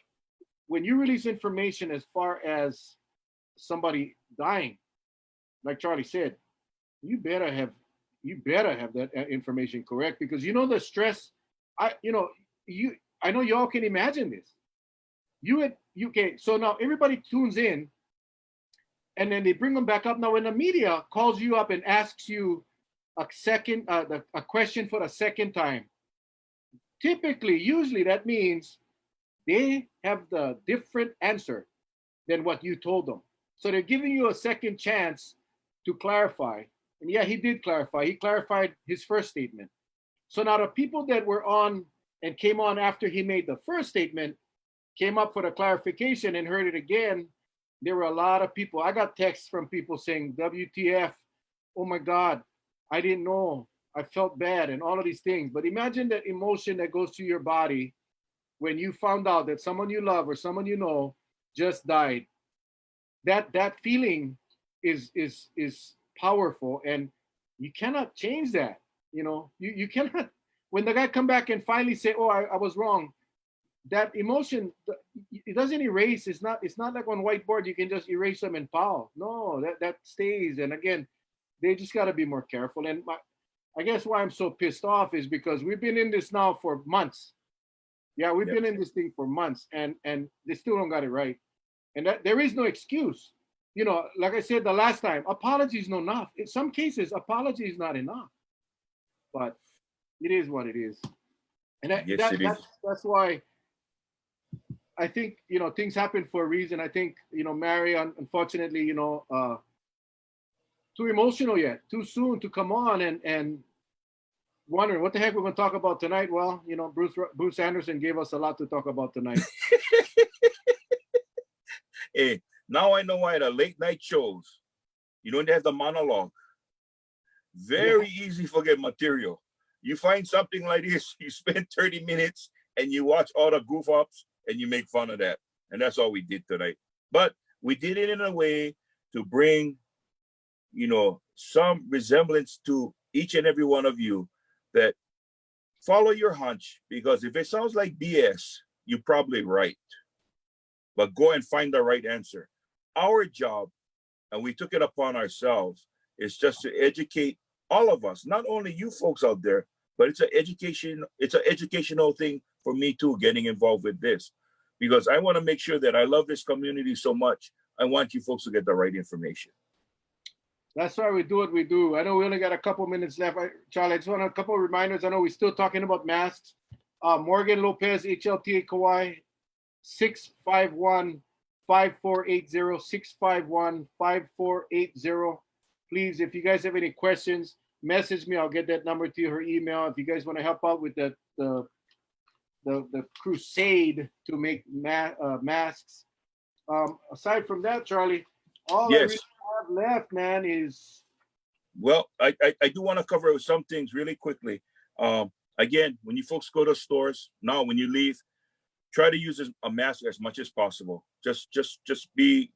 when you release information as far as somebody dying, like Charlie said, you better have that information correct, because the stress. I know y'all can imagine this. You can. So now everybody tunes in, and then they bring them back up. Now when the media calls you up and asks you a question for the second time, usually that means they have the different answer than what you told them. So they're giving you a second chance to clarify. And he did clarify. He clarified his first statement. So now the people that were on and came on after he made the first statement came up for the clarification and heard it again. There were a lot of people. I got texts from people saying, WTF, oh my God, I didn't know. I felt bad and all of these things. But imagine that emotion that goes through your body when you found out that someone you love or someone you know just died. That feeling is powerful, and you cannot change that. You cannot. When the guy come back and finally say, "Oh, I was wrong," that emotion, it doesn't erase. It's not like on whiteboard you can just erase them and pow. No, that stays. And again, they just got to be more careful. And I guess why I'm so pissed off is because we've been in this now for months. Yeah, we've been in this thing for months, and they still don't got it right. And that there is no excuse. Like I said the last time, apology is not enough. In some cases, apology is not enough. But it is what it is. And that's why I think, things happen for a reason. I think, Mary, unfortunately, too emotional yet, too soon to come on and wondering what the heck we're going to talk about tonight. Well, Bruce Anderson gave us a lot to talk about tonight. Hey, now I know why the late night shows, they have the monologue. Very easy forget material. You find something like this, you spend 30 minutes and you watch all the goof ups and you make fun of that. And that's all we did tonight. But we did it in a way to bring, some resemblance to each and every one of you, that follow your hunch, because if it sounds like BS, you're probably right. But go and find the right answer. Our job, and we took it upon ourselves, is just to educate all of us, not only you folks out there, but it's an educational thing for me too, getting involved with this. because I want to make sure that I love this community so much. I want you folks to get the right information. That's why we do what we do. I know we only got a couple minutes left. Charlie, I just want a couple of reminders. I know we're still talking about masks. Morgan Lopez, HLTA Kauai, 651-5480, 651-5480. Please, if you guys have any questions, message me. I'll get that number to you, her email. If you guys want to help out with the crusade to make masks. Aside from that, Charlie, all I really have left, man, is... Well, I do want to cover some things really quickly. Again, when you folks go to stores, now when you leave, try to use a mask as much as possible. Just be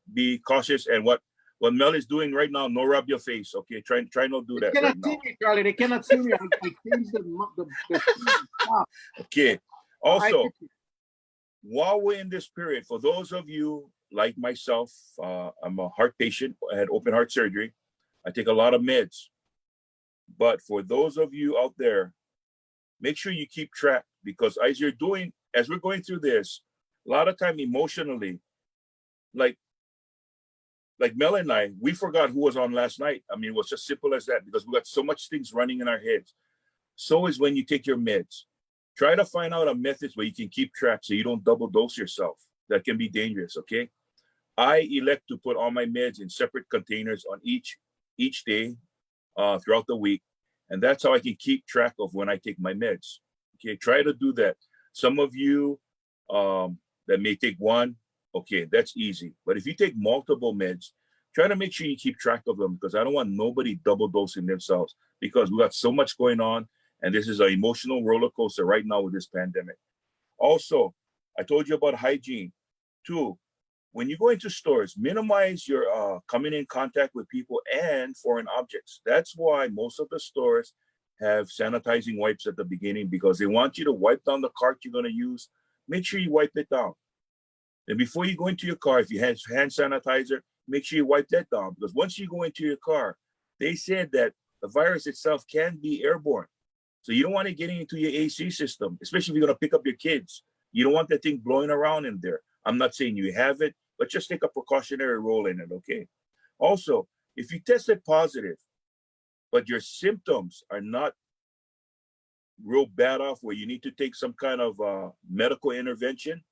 cautious. And what Mel is doing right now, no rub your face, okay? Try not to do that. They cannot see me, Charlie. They cannot see me. I changed the Okay. Also, while we're in this period, for those of you like myself, I'm a heart patient. I had open heart surgery. I take a lot of meds. But for those of you out there, make sure you keep track, because as we're going through this, a lot of time emotionally, like Mel and I, we forgot who was on last night. I mean, it was just simple as that, because we got so much things running in our heads. So is when you take your meds. Try to find out a method where you can keep track so you don't double dose yourself. That can be dangerous, okay? I elect to put all my meds in separate containers on each day throughout the week. And that's how I can keep track of when I take my meds. Okay, try to do that. Some of you that may take one, okay, that's easy. But if you take multiple meds, try to make sure you keep track of them, because I don't want nobody double dosing themselves, because we got so much going on. And this is an emotional roller coaster right now with this pandemic. Also, I told you about hygiene. 2, when you go into stores, minimize your coming in contact with people and foreign objects. That's why most of the stores have sanitizing wipes at the beginning, because they want you to wipe down the cart you're going to use. Make sure you wipe it down. And before you go into your car, if you have hand sanitizer, make sure you wipe that down, because once you go into your car, they said that the virus itself can be airborne. So you don't want it getting into your AC system, especially if you're going to pick up your kids. You don't want that thing blowing around in there. I'm not saying you have it, but just take a precautionary role in it, okay? Also, if you tested positive, but your symptoms are not real bad off where you need to take some kind of medical intervention,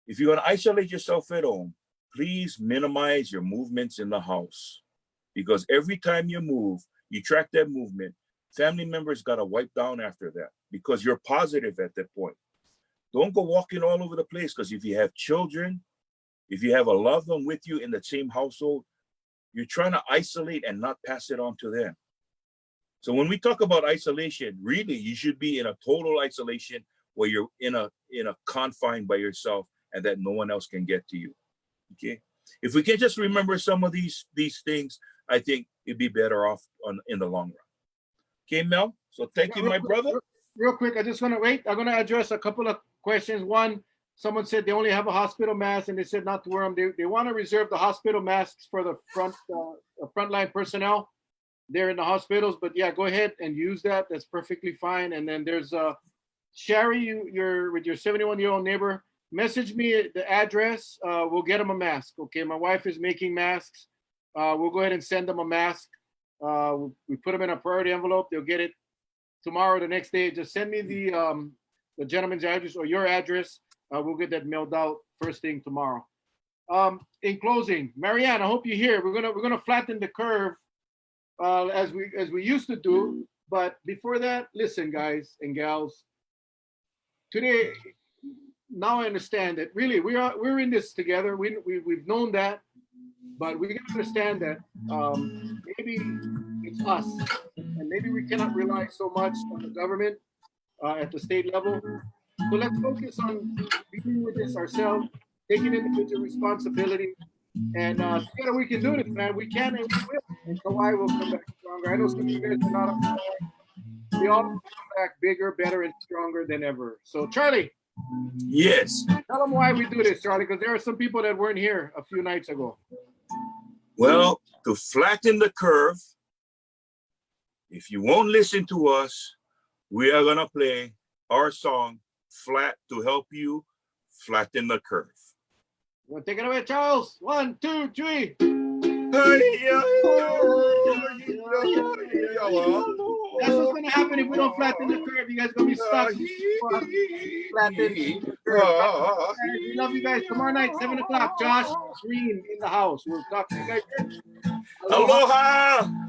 if you're going to isolate yourself at home, please minimize your movements in the house, because every time you move, you track that movement. Family members got to wipe down after that, because you're positive at that point. Don't go walking all over the place, because if you have children, if you have a loved one with you in the same household, you're trying to isolate and not pass it on to them. So when we talk about isolation, really, you should be in a total isolation where you're in a confine by yourself and that no one else can get to you, okay? If we can just remember some of these things, I think it'd be better off in the long run. Okay, Mel? So thank you, my brother. Real quick, I just want to wait. I'm going to address a couple of questions. One, someone said they only have a hospital mask and they said not to wear them. They want to reserve the hospital masks for the frontline personnel there in the hospitals. But yeah, go ahead and use that. That's perfectly fine. And then there's Sherry, you're with your 71-year-old neighbor. Message me the address. We'll get them a mask. Okay, my wife is making masks. We'll go ahead and send them a mask. We put them in a priority envelope. They'll get it tomorrow, the next day. Just send me the gentleman's address or your address. We'll get that mailed out first thing tomorrow. In closing, Marianne, I hope you're here. We're gonna flatten the curve as we used to do. But before that, listen, guys and gals. Today, now I understand that really we're in this together. We've known that, but we gotta understand that maybe it's us, and maybe we cannot rely so much on the government at the state level. So let's focus on dealing with this ourselves, taking individual responsibility, and together we can do this, man. We can and we will. And Kauai will come back stronger. I know some of you guys are not up for it. We all come back bigger, better, and stronger than ever. So Charlie. Yes. Tell them why we do this, Charlie, because there are some people that weren't here a few nights ago. Well, to flatten the curve, if you won't listen to us, we are going to play our song, Flat, to help you flatten the curve. You want to take it away, Charles? 1, 2, 3. That's what's gonna happen if we don't flatten the curve. You guys gonna be stuck. Flatten the curve. We love you guys. Tomorrow night, 7 o'clock. Josh Green in the house. We'll talk to you guys then. Aloha. Aloha.